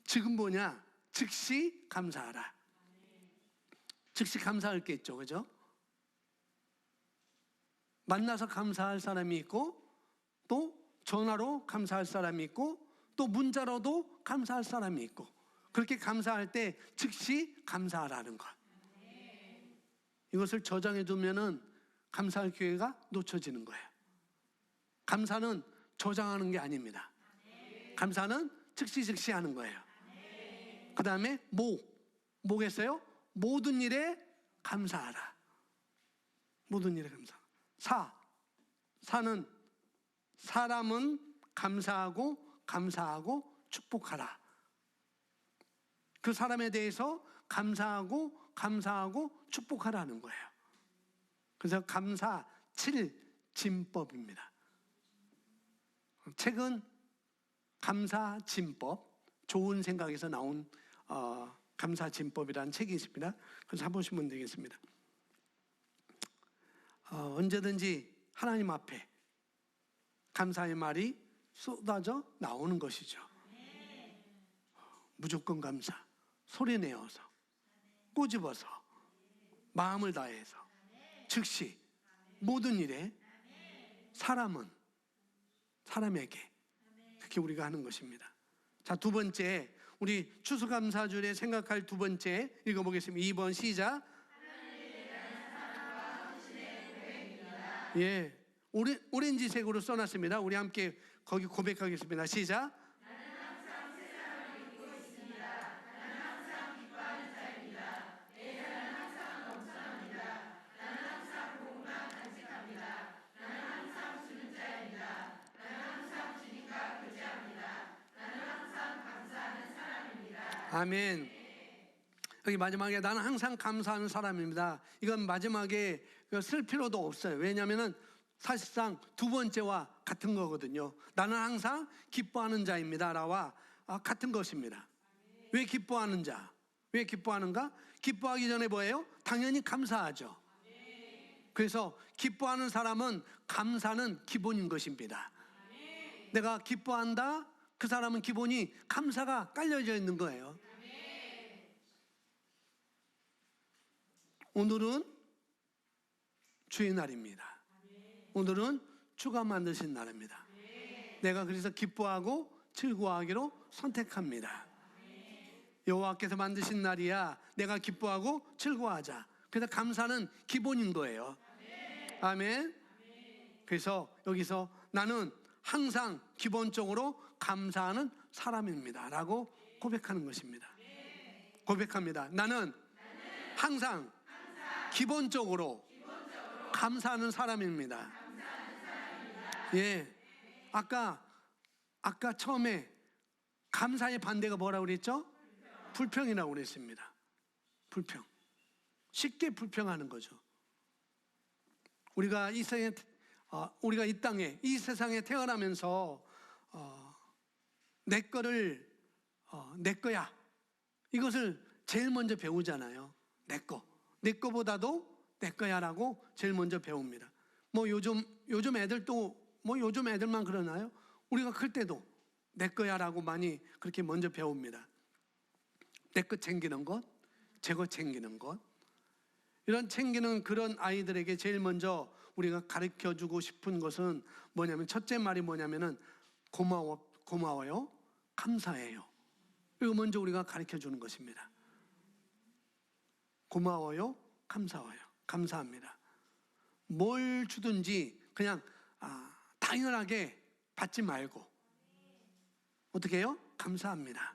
지금 뭐냐? 즉시 감사하라. 즉시 감사할 게 있죠. 그죠? 만나서 감사할 사람이 있고, 또 전화로 감사할 사람이 있고, 또 문자로도 감사할 사람이 있고, 그렇게 감사할 때 즉시 감사하라는 것. 이것을 저장해 두면은 감사할 기회가 놓쳐지는 거예요. 감사는 저장하는 게 아닙니다. 감사는 즉시 하는 거예요. 그 다음에 뭐겠어요? 모든 일에 감사하라. 모든 일에 감사. 사는 사람은 감사하고 축복하라. 그 사람에 대해서 감사하고 축복하라는 거예요. 그래서 감사 칠진법입니다. 책은 감사진법, 좋은 생각에서 나온 감사진법이라는 책이 있습니다. 그래서 사보시면 되겠습니다. 언제든지 하나님 앞에 감사의 말이 쏟아져 나오는 것이죠. 무조건 감사, 소리내어서, 꼬집어서, 마음을 다해서, 즉시 모든 일에 사람에게 그렇게 우리가 하는 것입니다. 자, 두 번째, 우리 추수감사주일에 생각할 두 번째 읽어보겠습니다. 2번 시작. 예, 오렌지색으로 써놨습니다. 우리 함께 거기 고백하겠습니다. 시작. 나는 항상 세상을 믿고 있습니다. 나는 항상 기뻐하는 자입니다. 내 자는 항상 넘쳐납니다. 나는 항상 복음만 간직합니다. 나는 항상 주는 자입니다. 나는 항상 주님과 교제합니다. 나는 항상 감사하는 사람입니다. 아멘. 여기 마지막에 나는 항상 감사하는 사람입니다. 이건 마지막에 쓸 필요도 없어요. 왜냐하면 사실상 두 번째와 같은 거거든요. 나는 항상 기뻐하는 자입니다. 라와 같은 것입니다. 왜 기뻐하는 자? 왜 기뻐하는가? 기뻐하기 전에 뭐예요? 당연히 감사하죠. 그래서 기뻐하는 사람은 감사는 기본인 것입니다. 내가 기뻐한다? 그 사람은 기본이 감사가 깔려져 있는 거예요. 오늘은 주의 날입니다. 오늘은 주가 만드신 날입니다. 내가 그래서 기뻐하고 즐거워하기로 선택합니다. 여호와께서 만드신 날이야. 내가 기뻐하고 즐거워하자. 그래서 감사는 기본인 거예요. 아멘. 그래서 여기서 나는 항상 기본적으로 감사하는 사람입니다. 라고 고백하는 것입니다. 고백합니다. 나는 항상 기본적으로 감사하는 사람입니다. 예. 아까 처음에 감사의 반대가 뭐라고 그랬죠? 불평이라고 그랬습니다. 불평. 쉽게 불평하는 거죠. 우리가 우리가 이 땅에, 이 세상에 태어나면서 내 거를 내 거야, 이것을 제일 먼저 배우잖아요. 내 거보다도 내 거야라고 제일 먼저 배웁니다. 뭐 요즘 애들도 요즘 애들만 그러나요? 우리가 클 때도 내 거야라고 많이 그렇게 먼저 배웁니다. 내 거 챙기는 것, 제 거 챙기는 것, 이런 챙기는 그런 아이들에게 제일 먼저 우리가 가르쳐 주고 싶은 것은 뭐냐면, 첫째 말이 뭐냐면은 고마워요, 감사해요. 이거 먼저 우리가 가르쳐 주는 것입니다. 고마워요, 감사합니다. 뭘 주든지 그냥 당연하게 받지 말고 어떻게 해요? 감사합니다.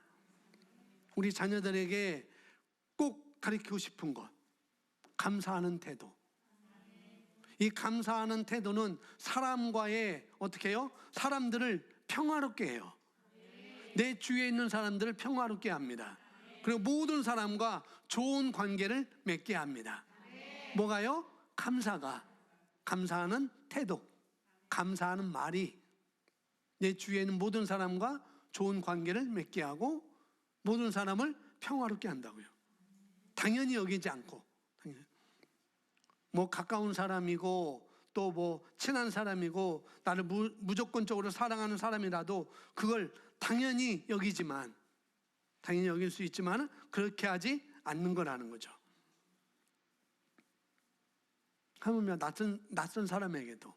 우리 자녀들에게 꼭 가르치고 싶은 것, 감사하는 태도. 이 감사하는 태도는 사람과의 어떻게 해요? 사람들을 평화롭게 해요. 내 주위에 있는 사람들을 평화롭게 합니다. 그리고 모든 사람과 좋은 관계를 맺게 합니다. 뭐가요? 감사하는 태도, 감사하는 말이 내 주위에 있는 모든 사람과 좋은 관계를 맺게 하고 모든 사람을 평화롭게 한다고요. 당연히 여기지 않고, 뭐 가까운 사람이고 또 뭐 친한 사람이고 나를 무조건적으로 사랑하는 사람이라도 그걸 당연히 여길 수 있지만 그렇게 하지 않는 거라는 거죠. 하물며 낯선 사람에게도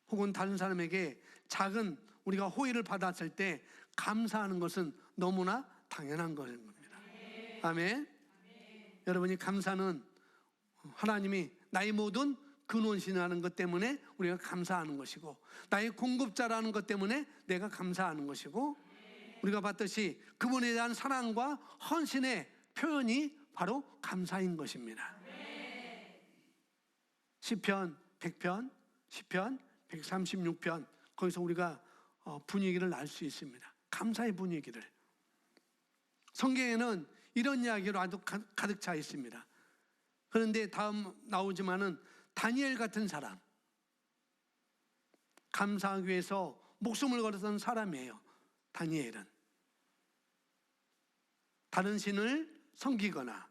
혹은 다른 사람에게 작은 우리가 호의를 받았을 때 감사하는 것은 너무나 당연한 겁니다. 아멘. 여러분이 감사는 하나님이 나의 모든 근원이라는 것 때문에 우리가 감사하는 것이고, 나의 공급자라는 것 때문에 내가 감사하는 것이고, 우리가 봤듯이 그분에 대한 사랑과 헌신의 표현이 바로 감사인 것입니다. 시편 100편, 시편 136편, 거기서 우리가 분위기를 알 수 있습니다. 감사의 분위기를. 성경에는 이런 이야기로 아주 가득 차 있습니다. 그런데 다음 나오지만은 다니엘 같은 사람, 감사하기 위해서 목숨을 걸었던 사람이에요. 다니엘은 다른 신을 섬기거나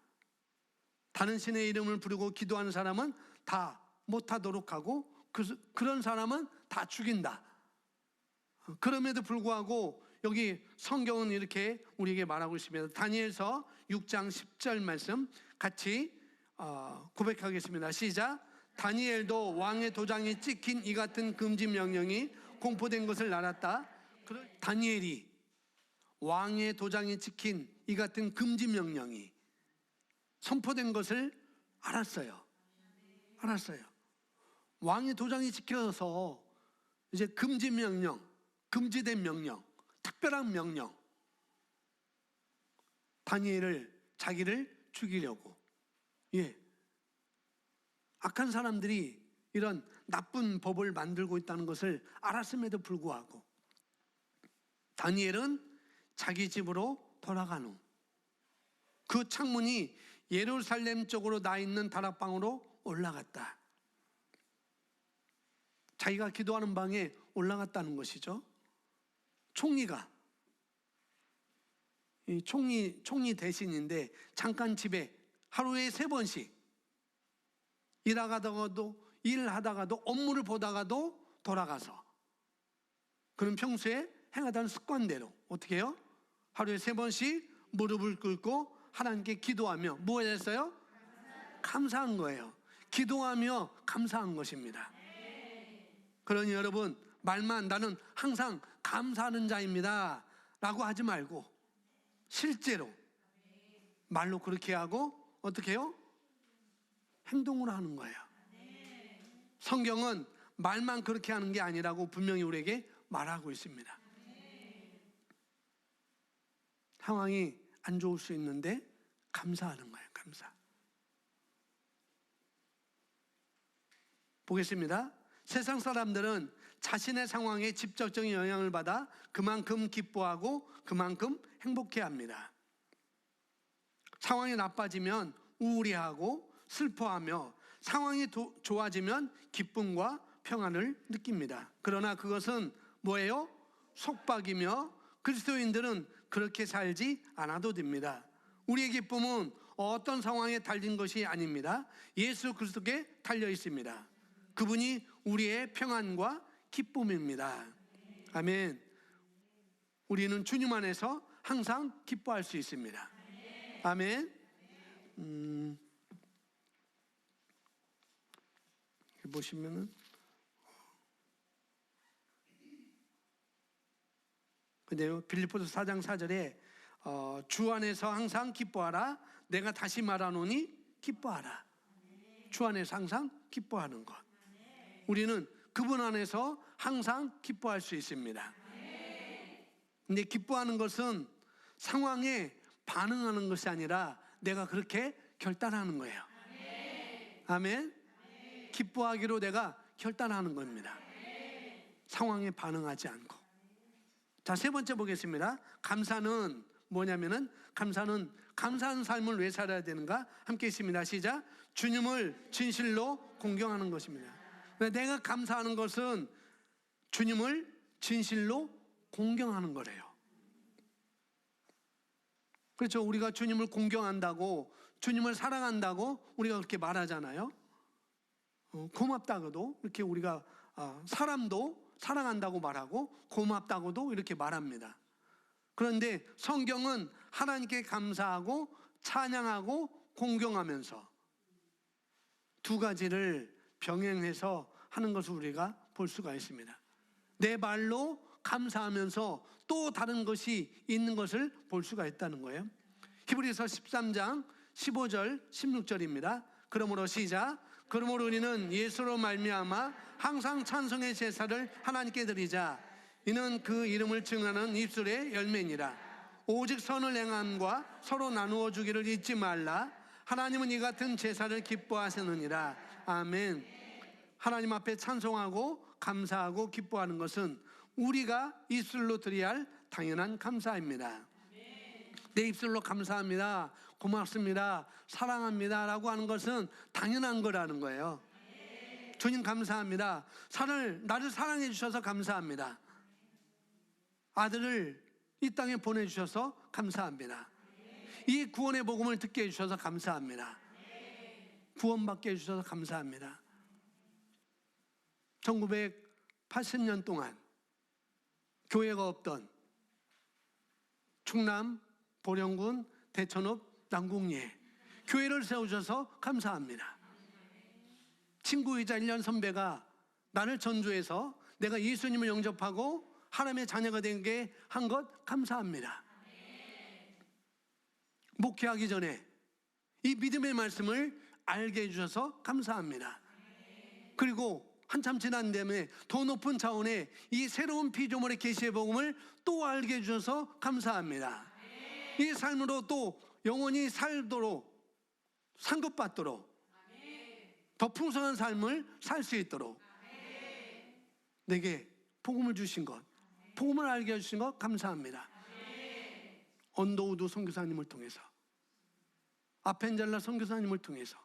다른 신의 이름을 부르고 기도하는 사람은 다 못하도록 하고 그런 사람은 다 죽인다. 그럼에도 불구하고 여기 성경은 이렇게 우리에게 말하고 있습니다. 다니엘서 6장 10절 말씀 같이 고백하겠습니다. 시작. 다니엘도 왕의 도장이 찍힌 이 같은 금지 명령이 공포된 것을 알았다. 다니엘이 왕의 도장이 찍힌 이 같은 금지 명령이 선포된 것을 알았어요. 왕의 도장이 찍혀서 이제 금지 명령, 금지된 명령, 특별한 명령, 자기를 죽이려고, 악한 사람들이 이런 나쁜 법을 만들고 있다는 것을 알았음에도 불구하고 다니엘은 자기 집으로 돌아간 후 그 창문이 예루살렘 쪽으로 나 있는 다락방으로 올라갔다. 자기가 기도하는 방에 올라갔다는 것이죠. 총리가 이 총리 대신인데 잠깐 집에 하루에 3번씩 일하다가도 업무를 보다가도 돌아가서 그는 평소에 행하던 습관대로 어떻게 해요? 하루에 3번씩 무릎을 꿇고 하나님께 기도하며 뭐 했어요? 감사한 거예요. 기도하며 감사한 것입니다. 그러니 여러분, 말만 나는 항상 감사하는 자입니다 라고 하지 말고 실제로 말로 그렇게 하고 어떻게 해요? 행동으로 하는 거예요. 성경은 말만 그렇게 하는 게 아니라고 분명히 우리에게 말하고 있습니다. 상황이 안 좋을 수 있는데 감사하는 거예요. 감사. 보겠습니다. 세상 사람들은 자신의 상황에 직접적인 영향을 받아 그만큼 기뻐하고 그만큼 행복해합니다. 상황이 나빠지면 우울해하고 슬퍼하며 상황이 좋아지면 기쁨과 평안을 느낍니다. 그러나 그것은 뭐예요? 속박이며 그리스도인들은 그렇게 살지 않아도 됩니다. 우리의 기쁨은 어떤 상황에 달린 것이 아닙니다. 예수 그리스도께 달려 있습니다. 그분이 우리의 평안과 기쁨입니다. 아멘. 우리는 주님 안에서 항상 기뻐할 수 있습니다. 아멘. 보시면은 근데요, 빌립보서 4장 4절에 주 안에서 항상 기뻐하라. 내가 다시 말하노니 기뻐하라. 주 안에서 항상 기뻐하는 것. 우리는 그분 안에서 항상 기뻐할 수 있습니다. 근데 기뻐하는 것은 상황에 반응하는 것이 아니라 내가 그렇게 결단하는 거예요. 아멘. 기뻐하기로 내가 결단하는 겁니다. 상황에 반응하지 않고. 자, 세 번째 보겠습니다. 감사는 뭐냐면은 감사하는 삶을 왜 살아야 되는가? 함께 있습니다. 시작. 주님을 진실로 공경하는 것입니다. 내가 감사하는 것은 주님을 진실로 공경하는 거래요. 그렇죠. 우리가 주님을 공경한다고, 주님을 사랑한다고 우리가 그렇게 말하잖아요. 고맙다고도 이렇게 우리가 사람도 사랑한다고 말하고 고맙다고도 이렇게 말합니다. 그런데 성경은 하나님께 감사하고 찬양하고 공경하면서 두 가지를 병행해서 하는 것을 우리가 볼 수가 있습니다. 내 말로 감사하면서 또 다른 것이 있는 것을 볼 수가 있다는 거예요. 히브리서 13장 15절 16절입니다. 그러므로 시작. 그러므로 우리는 예수로 말미암아 항상 찬송의 제사를 하나님께 드리자. 이는 그 이름을 증하는 입술의 열매니라. 오직 선을 행함과 서로 나누어 주기를 잊지 말라. 하나님은 이 같은 제사를 기뻐하시느니라. 아멘. 하나님 앞에 찬송하고 감사하고 기뻐하는 것은 우리가 입술로 드려야 할 당연한 감사입니다. 내 입술로 감사합니다, 고맙습니다, 사랑합니다 라고 하는 것은 당연한 거라는 거예요. 주님 감사합니다. 나를 사랑해 주셔서 감사합니다. 아들을 이 땅에 보내주셔서 감사합니다. 이 구원의 복음을 듣게 해주셔서 감사합니다. 구원받게 해주셔서 감사합니다. 1980년 동안 교회가 없던 충남 보령군 대천읍 남궁리에 교회를 세우셔서 감사합니다. 친구이자 1년 선배가 나를 전주해서 내가 예수님을 영접하고 하나님의 자녀가 되게 한 것 감사합니다. 목회하기 전에 이 믿음의 말씀을 알게 해주셔서 감사합니다. 그리고 한참 지난 다음에 더 높은 차원의 이 새로운 피조물의 계시의 복음을 또 알게 해주셔서 감사합니다. 이 삶으로 또 영원히 살도록 상급받도록 더 풍성한 삶을 살 수 있도록 내게 복음을 주신 것, 복음을 알게 해주신 것 감사합니다. 언더우드 선교사님을 통해서, 아펜젤라 선교사님을 통해서,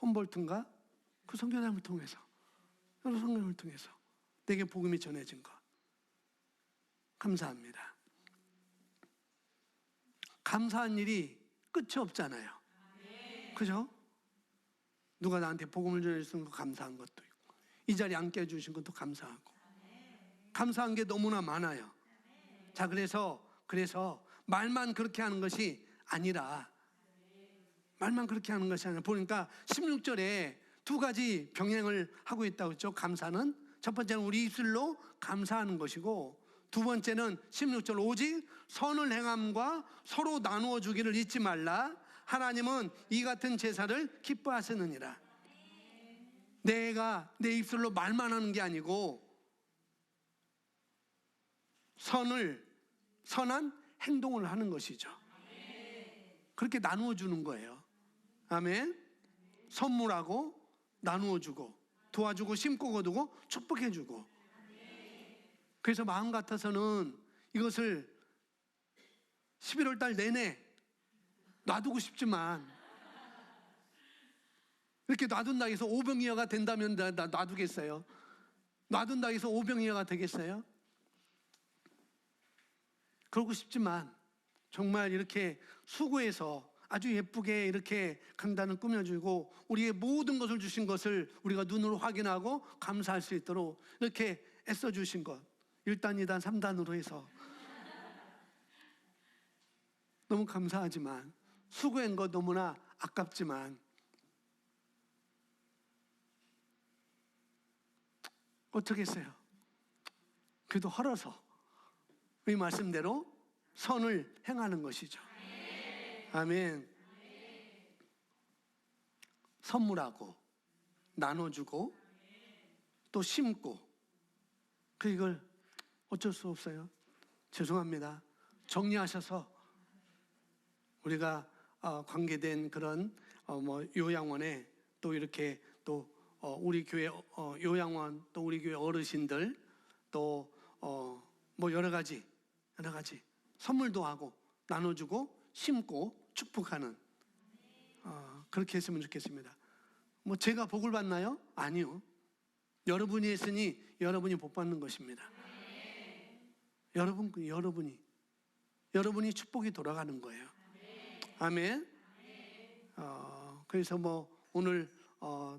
홈볼트인가? 그 선교사님을 통해서, 여러 선교사님을 통해서 내게 복음이 전해진 것 감사합니다. 감사한 일이 끝이 없잖아요. 그죠? 누가 나한테 복음을 전해주신 거 감사한 것도 있고, 이 자리에 앉게 해주신 것도 감사하고, 감사한 게 너무나 많아요. 자, 그래서 말만 그렇게 하는 것이 아니라, 보니까 16절에 두 가지 병행을 하고 있다고 했죠. 감사는 첫 번째는 우리 입술로 감사하는 것이고, 두 번째는 16절 오직 선을 행함과 서로 나누어 주기를 잊지 말라. 하나님은 이 같은 제사를 기뻐하시느니라. 내가 내 입술로 말만 하는 게 아니고 선한 행동을 하는 것이죠. 그렇게 나누어 주는 거예요. 아멘. 선물하고 나누어 주고 도와주고 심고 거두고 축복해 주고. 그래서 마음 같아서는 이것을 11월 달 내내 놔두고 싶지만 이렇게 놔둔다고 해서 오병이어가 된다면 놔두겠어요? 놔둔다고 해서 오병이어가 되겠어요? 그러고 싶지만 정말 이렇게 수고해서 아주 예쁘게 이렇게 강단을 꾸며주고 우리의 모든 것을 주신 것을 우리가 눈으로 확인하고 감사할 수 있도록 이렇게 애써주신 것 1단, 2단, 3단으로 해서 너무 감사하지만 수고한 것 너무나 아깝지만 어떻게 했어요? 그래도 헐어서 이 말씀대로 선을 행하는 것이죠. 아멘. 선물하고 나눠주고 또 심고 이걸 어쩔 수 없어요. 죄송합니다. 정리하셔서 우리가 관계된 그런 요양원에 또 이렇게 또 우리 교회 요양원 또 우리 교회 어르신들 또 여러 가지 선물도 하고 나눠주고 심고 축복하는 그렇게 했으면 좋겠습니다. 제가 복을 받나요? 아니요. 여러분이 했으니 여러분이 복 받는 것입니다. 여러분이 축복이 돌아가는 거예요. 아멘. 그래서 오늘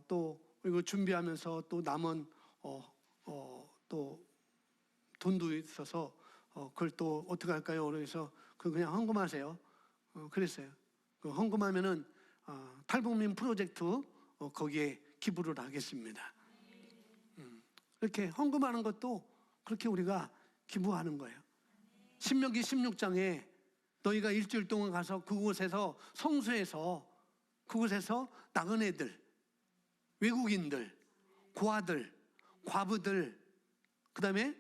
또 이거 준비하면서 또 남은 또 돈도 있어서 그걸 또 어떻게 할까요? 그래서 그냥 헌금하세요. 그랬어요. 헌금하면은 탈북민 프로젝트 거기에 기부를 하겠습니다. 이렇게 헌금하는 것도 그렇게 우리가 기부하는 거예요. 신명기 16장에 너희가 일주일 동안 가서 그곳에서 성소에서 그곳에서 나그네들, 외국인들, 고아들, 과부들, 그 다음에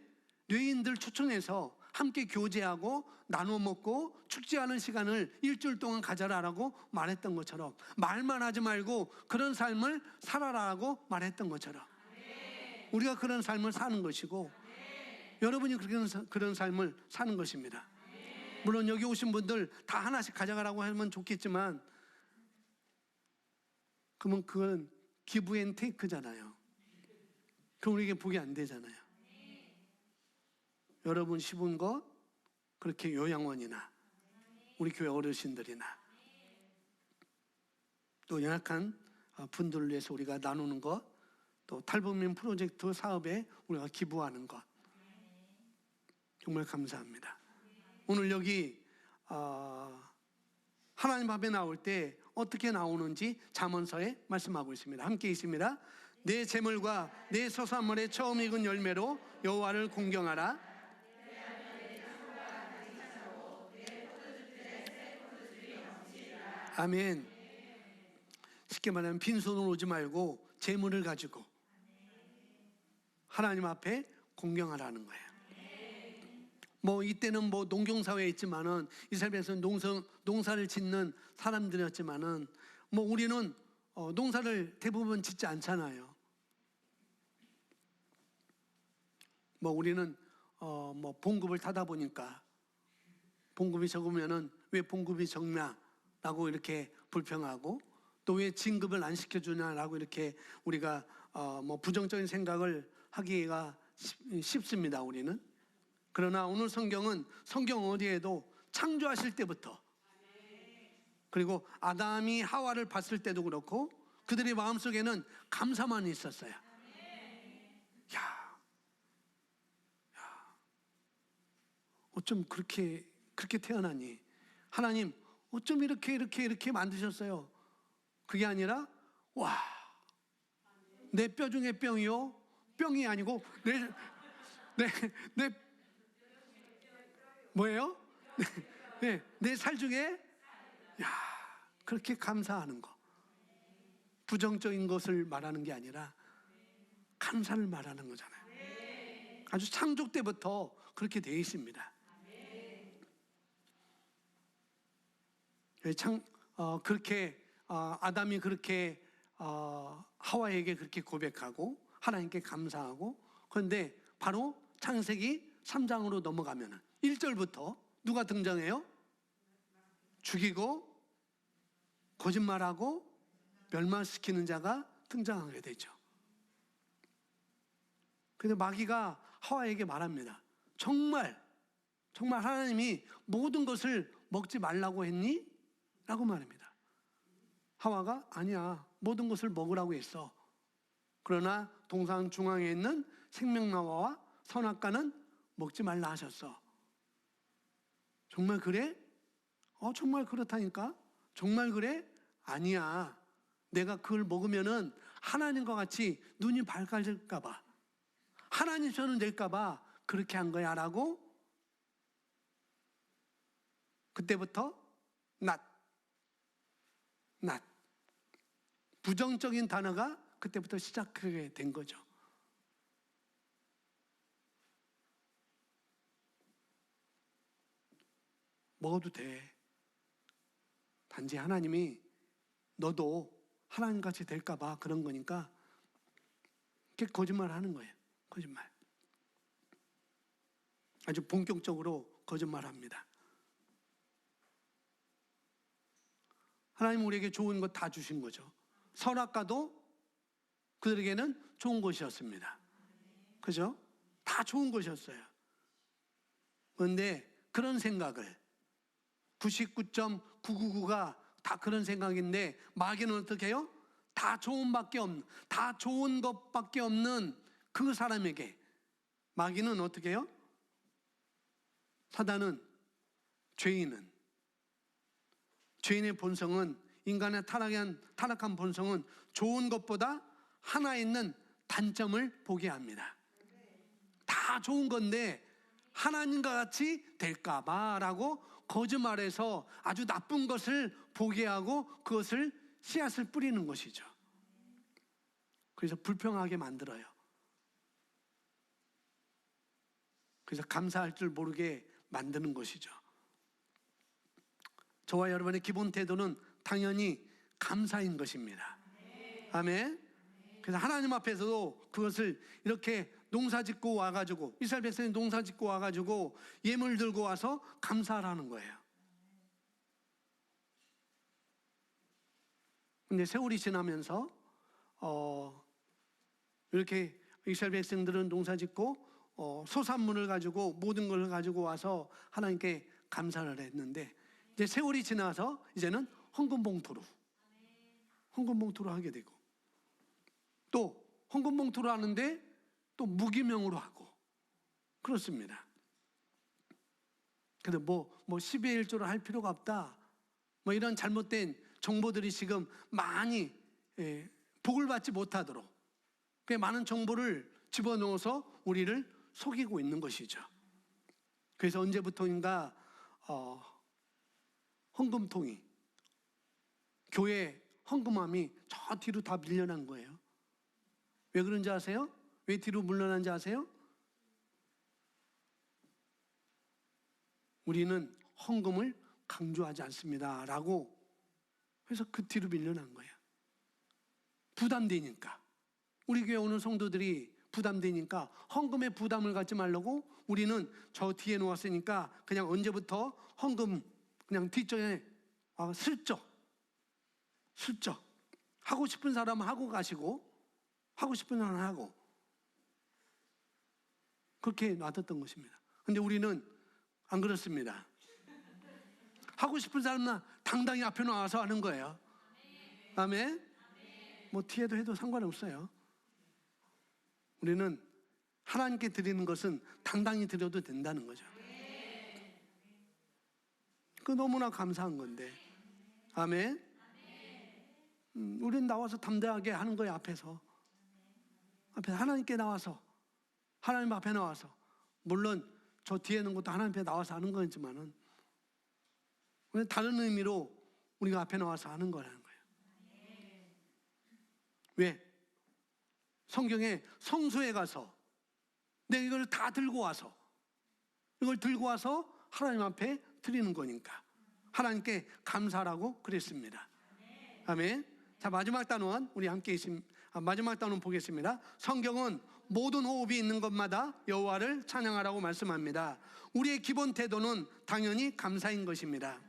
뇌인들 초청해서 함께 교제하고 나눠 먹고 축제하는 시간을 일주일 동안 가져라라고 말했던 것처럼 말만 하지 말고 그런 삶을 살아라라고 말했던 것처럼 우리가 그런 삶을 사는 것이고 여러분이 그런 삶을 사는 것입니다. 물론 여기 오신 분들 다 하나씩 가져가라고 하면 좋겠지만 그러면 그건 기브 앤 테이크잖아요. 그럼 우리에게 복이 안 되잖아요. 여러분 씹은 것 그렇게 요양원이나 우리 교회 어르신들이나 또 연약한 분들을 위해서 우리가 나누는 것, 또 탈북민 프로젝트 사업에 우리가 기부하는 것 정말 감사합니다. 오늘 여기 하나님 앞에 나올 때 어떻게 나오는지 잠언서에 말씀하고 있습니다. 함께 있습니다. 내 재물과 내 소산물의 처음 익은 열매로 여호와를 공경하라. 아멘. 쉽게 말하면 빈손으로 오지 말고 재물을 가지고 하나님 앞에 공경하라는 거예요. 이때는 농경사회에 있지만은 이스라엘에서는 농사를 짓는 사람들이었지만은 우리는 농사를 대부분 짓지 않잖아요. 우리는 봉급을 타다 보니까 봉급이 적으면은 왜 봉급이 적냐라고 이렇게 불평하고 또 왜 진급을 안 시켜주냐라고 이렇게 우리가 부정적인 생각을 하기가 쉽습니다. 우리는. 그러나 오늘 성경은 성경 어디에도 창조하실 때부터 그리고 아담이 하와를 봤을 때도 그렇고 그들의 마음속에는 감사만 있었어요. 어쩜 그렇게 태어나니? 하나님 어쩜 이렇게 만드셨어요? 그게 아니라 내 뼈 중에 뼈이요 뿅이 아니고 내 뭐예요? 내 살 중에 그렇게 감사하는 거. 부정적인 것을 말하는 게 아니라 감사를 말하는 거잖아요. 아주 창조 때부터 그렇게 되어 있습니다. 그렇게 아담이 그렇게 하와에게 그렇게 고백하고 하나님께 감사하고 그런데 바로 창세기 3장으로 넘어가면 1절부터 누가 등장해요? 죽이고 거짓말하고 멸망시키는 자가 등장하게 되죠. 그래서 마귀가 하와에게 말합니다. 정말 하나님이 모든 것을 먹지 말라고 했니? 라고 말합니다. 하와가 아니야, 모든 것을 먹으라고 했어. 그러나 동산 중앙에 있는 생명나무와 선악과는 먹지 말라 하셨어. 정말 그래? 정말 그렇다니까? 정말 그래? 아니야. 내가 그걸 먹으면은 하나님과 같이 눈이 밝아질까 봐, 하나님처럼 될까 봐 그렇게 한 거야 라고 그때부터 낫 부정적인 단어가 그때부터 시작하게 된 거죠. 먹어도 돼. 단지 하나님이 너도 하나님같이 될까 봐 그런 거니까 이렇게 거짓말 하는 거예요. 거짓말. 아주 본격적으로 거짓말합니다. 하나님 우리에게 좋은 것 다 주신 거죠. 선악과도 그들에게는 좋은 것이었습니다. 그죠? 다 좋은 것이었어요. 그런데 그런 생각을 99.999가 다 그런 생각인데 마귀는 어떻게 해요? 다 좋은 것밖에 없는 그 사람에게 마귀는 어떻게 해요? 사단은, 죄인의 본성은, 인간의 타락한 본성은 좋은 것보다 하나 있는 단점을 보게 합니다. 다 좋은 건데 하나님과 같이 될까 봐 라고 거짓말해서 아주 나쁜 것을 보게 하고 그것을 씨앗을 뿌리는 것이죠. 그래서 불평하게 만들어요. 그래서 감사할 줄 모르게 만드는 것이죠. 저와 여러분의 기본 태도는 당연히 감사인 것입니다. 아멘. 그래서 하나님 앞에서도 그것을 이렇게 농사 짓고 와가지고, 이스라엘 백성이 농사 짓고 와가지고 예물 들고 와서 감사하라는 거예요. 근데 세월이 지나면서 이렇게 이스라엘 백성들은 농사 짓고 소산물을 가지고 모든 걸 가지고 와서 하나님께 감사를 했는데, 이제 세월이 지나서 이제는 헌금봉투로 하게 되고, 또 헌금봉투로 하는데 또 무기명으로 하고 그렇습니다. 근데 뭐 12의 1조를 할 필요가 없다, 이런 잘못된 정보들이 지금 많이 복을 받지 못하도록 꽤 많은 정보를 집어넣어서 우리를 속이고 있는 것이죠. 그래서 언제부터인가 헌금통이, 교회 헌금함이 저 뒤로 다 밀려난 거예요. 왜 그런지 아세요? 왜 뒤로 물러난지 아세요? 우리는 헌금을 강조하지 않습니다 라고 해서 그 뒤로 밀려난 거예요. 부담되니까, 우리 교회 오는 성도들이 부담되니까 헌금에 부담을 갖지 말라고 우리는 저 뒤에 놓았으니까 그냥 언제부터 헌금 그냥 뒷전에 슬쩍 하고 싶은 사람은 하고 가시고, 하고 싶은 사람은 하고, 그렇게 놔뒀던 것입니다. 근데 우리는 안 그렇습니다. 하고 싶은 사람은 당당히 앞에 나와서 하는 거예요. 아멘. 뒤에도 해도 상관없어요. 우리는 하나님께 드리는 것은 당당히 드려도 된다는 거죠. 그 너무나 감사한 건데. 아멘. 우리는 나와서 담대하게 하는 거예요. 앞에서 하나님께 나와서, 하나님 앞에 나와서, 물론 저 뒤에 있는 것도 하나님 앞에 나와서 하는 거지만은 다른 의미로 우리가 앞에 나와서 하는 거라는 거예요. 왜? 성경에 성소에 가서 내가 이걸 다 들고 와서, 이걸 들고 와서 하나님 앞에 드리는 거니까 하나님께 감사라고 그랬습니다. 아멘. 자, 마지막 단원 우리 함께 마지막 단원 보겠습니다. 성경은 모든 호흡이 있는 것마다 여호와를 찬양하라고 말씀합니다. 우리의 기본 태도는 당연히 감사인 것입니다.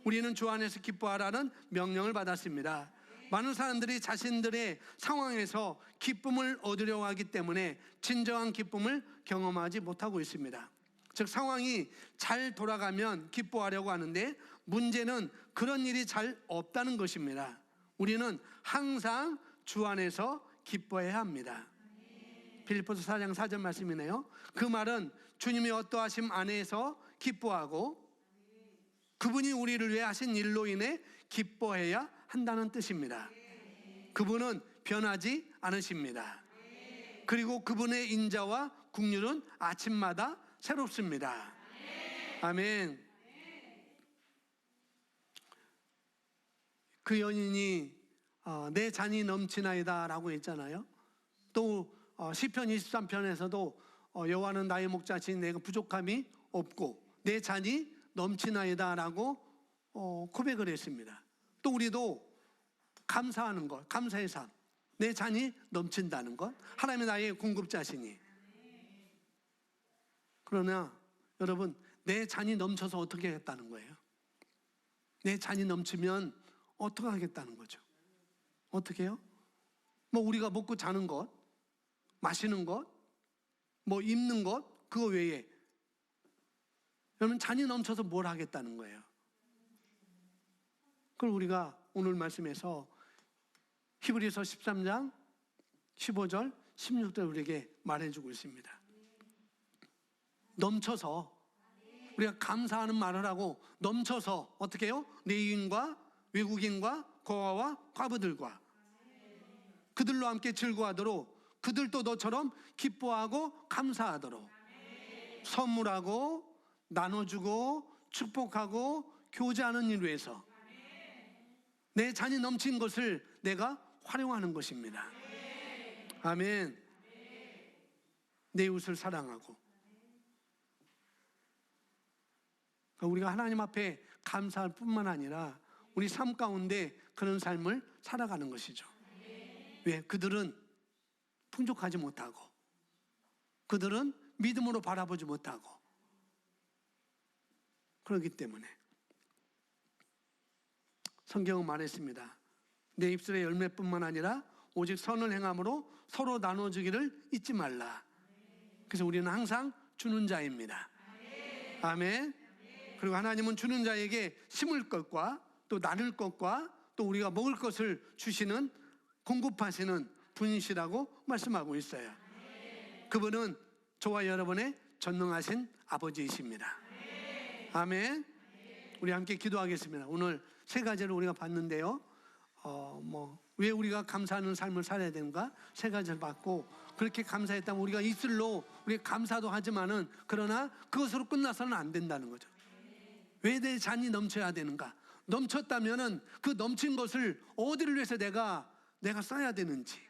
우리는 주 안에서 기뻐하라는 명령을 받았습니다. 많은 사람들이 자신들의 상황에서 기쁨을 얻으려고 하기 때문에 진정한 기쁨을 경험하지 못하고 있습니다. 즉 상황이 잘 돌아가면 기뻐하려고 하는데 문제는 그런 일이 잘 없다는 것입니다. 우리는 항상 주 안에서 기뻐해야 합니다. 빌립보서 4장 4절 말씀이네요. 그 말은 주님이 어떠하심 안에서 기뻐하고 그분이 우리를 위해 하신 일로 인해 기뻐해야 한다는 뜻입니다. 그분은 변하지 않으십니다. 그리고 그분의 인자와 긍휼은 아침마다 새롭습니다. 아멘. 그 연인이 내 잔이 넘치나이다 라고 했잖아요. 또 시편 23편에서도 여호와는 나의 목자시니 내가 부족함이 없고 내 잔이 넘치나이다 라고 고백을 했습니다. 또 우리도 감사하는 것, 감사의 삶, 내 잔이 넘친다는 것, 하나님이 나의 공급자시니. 그러나 여러분, 내 잔이 넘쳐서 어떻게 하겠다는 거예요? 내 잔이 넘치면 어떻게 하겠다는 거죠? 어떻게 해요? 뭐 우리가 먹고 자는 것, 마시는 것, 뭐 입는 것, 그거 외에 여러분 잔이 넘쳐서 뭘 하겠다는 거예요? 그걸 우리가 오늘 말씀에서 히브리서 13장 15절 16절 우리에게 말해주고 있습니다. 넘쳐서 우리가 감사하는 말을 하고 넘쳐서 어떻게 해요? 내인과 외국인과 고아와 과부들과 그들로 함께 즐거워하도록 그들도 너처럼 기뻐하고 감사하도록 선물하고 나눠주고 축복하고 교제하는 일로 해서 내 잔이 넘친 것을 내가 활용하는 것입니다. 아멘. 내 이웃을 사랑하고 우리가 하나님 앞에 감사할 뿐만 아니라 우리 삶 가운데 그런 삶을 살아가는 것이죠. 왜? 그들은 풍족하지 못하고 그들은 믿음으로 바라보지 못하고 그렇기 때문에 성경은 말했습니다. 내 입술의 열매뿐만 아니라 오직 선을 행함으로 서로 나눠주기를 잊지 말라. 그래서 우리는 항상 주는 자입니다. 아멘. 그리고 하나님은 주는 자에게 심을 것과 또 나눌 것과 또 우리가 먹을 것을 주시는 공급하시는 분이시라고 말씀하고 있어요. 그분은 저와 여러분의 전능하신 아버지이십니다. 아멘. 우리 함께 기도하겠습니다. 오늘 세 가지를 우리가 봤는데요. 왜 우리가 감사하는 삶을 살아야 되는가? 세 가지를 봤고 그렇게 감사했다면 우리가 입술로 우리 감사도 하지만은 그러나 그것으로 끝나서는 안 된다는 거죠. 왜 내 잔이 넘쳐야 되는가? 넘쳤다면은 그 넘친 것을 어디를 위해서 내가 써야 되는지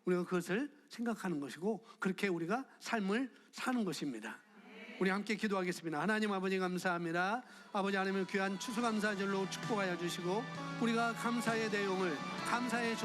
우리가 그것을 생각하는 것이고 그렇게 우리가 삶을 사는 것입니다. 우리 함께 기도하겠습니다. 하나님 아버지 감사합니다. 아버지 하나님의 귀한 추수감사절로 축복하여 주시고 우리가 감사의 내용을 감사의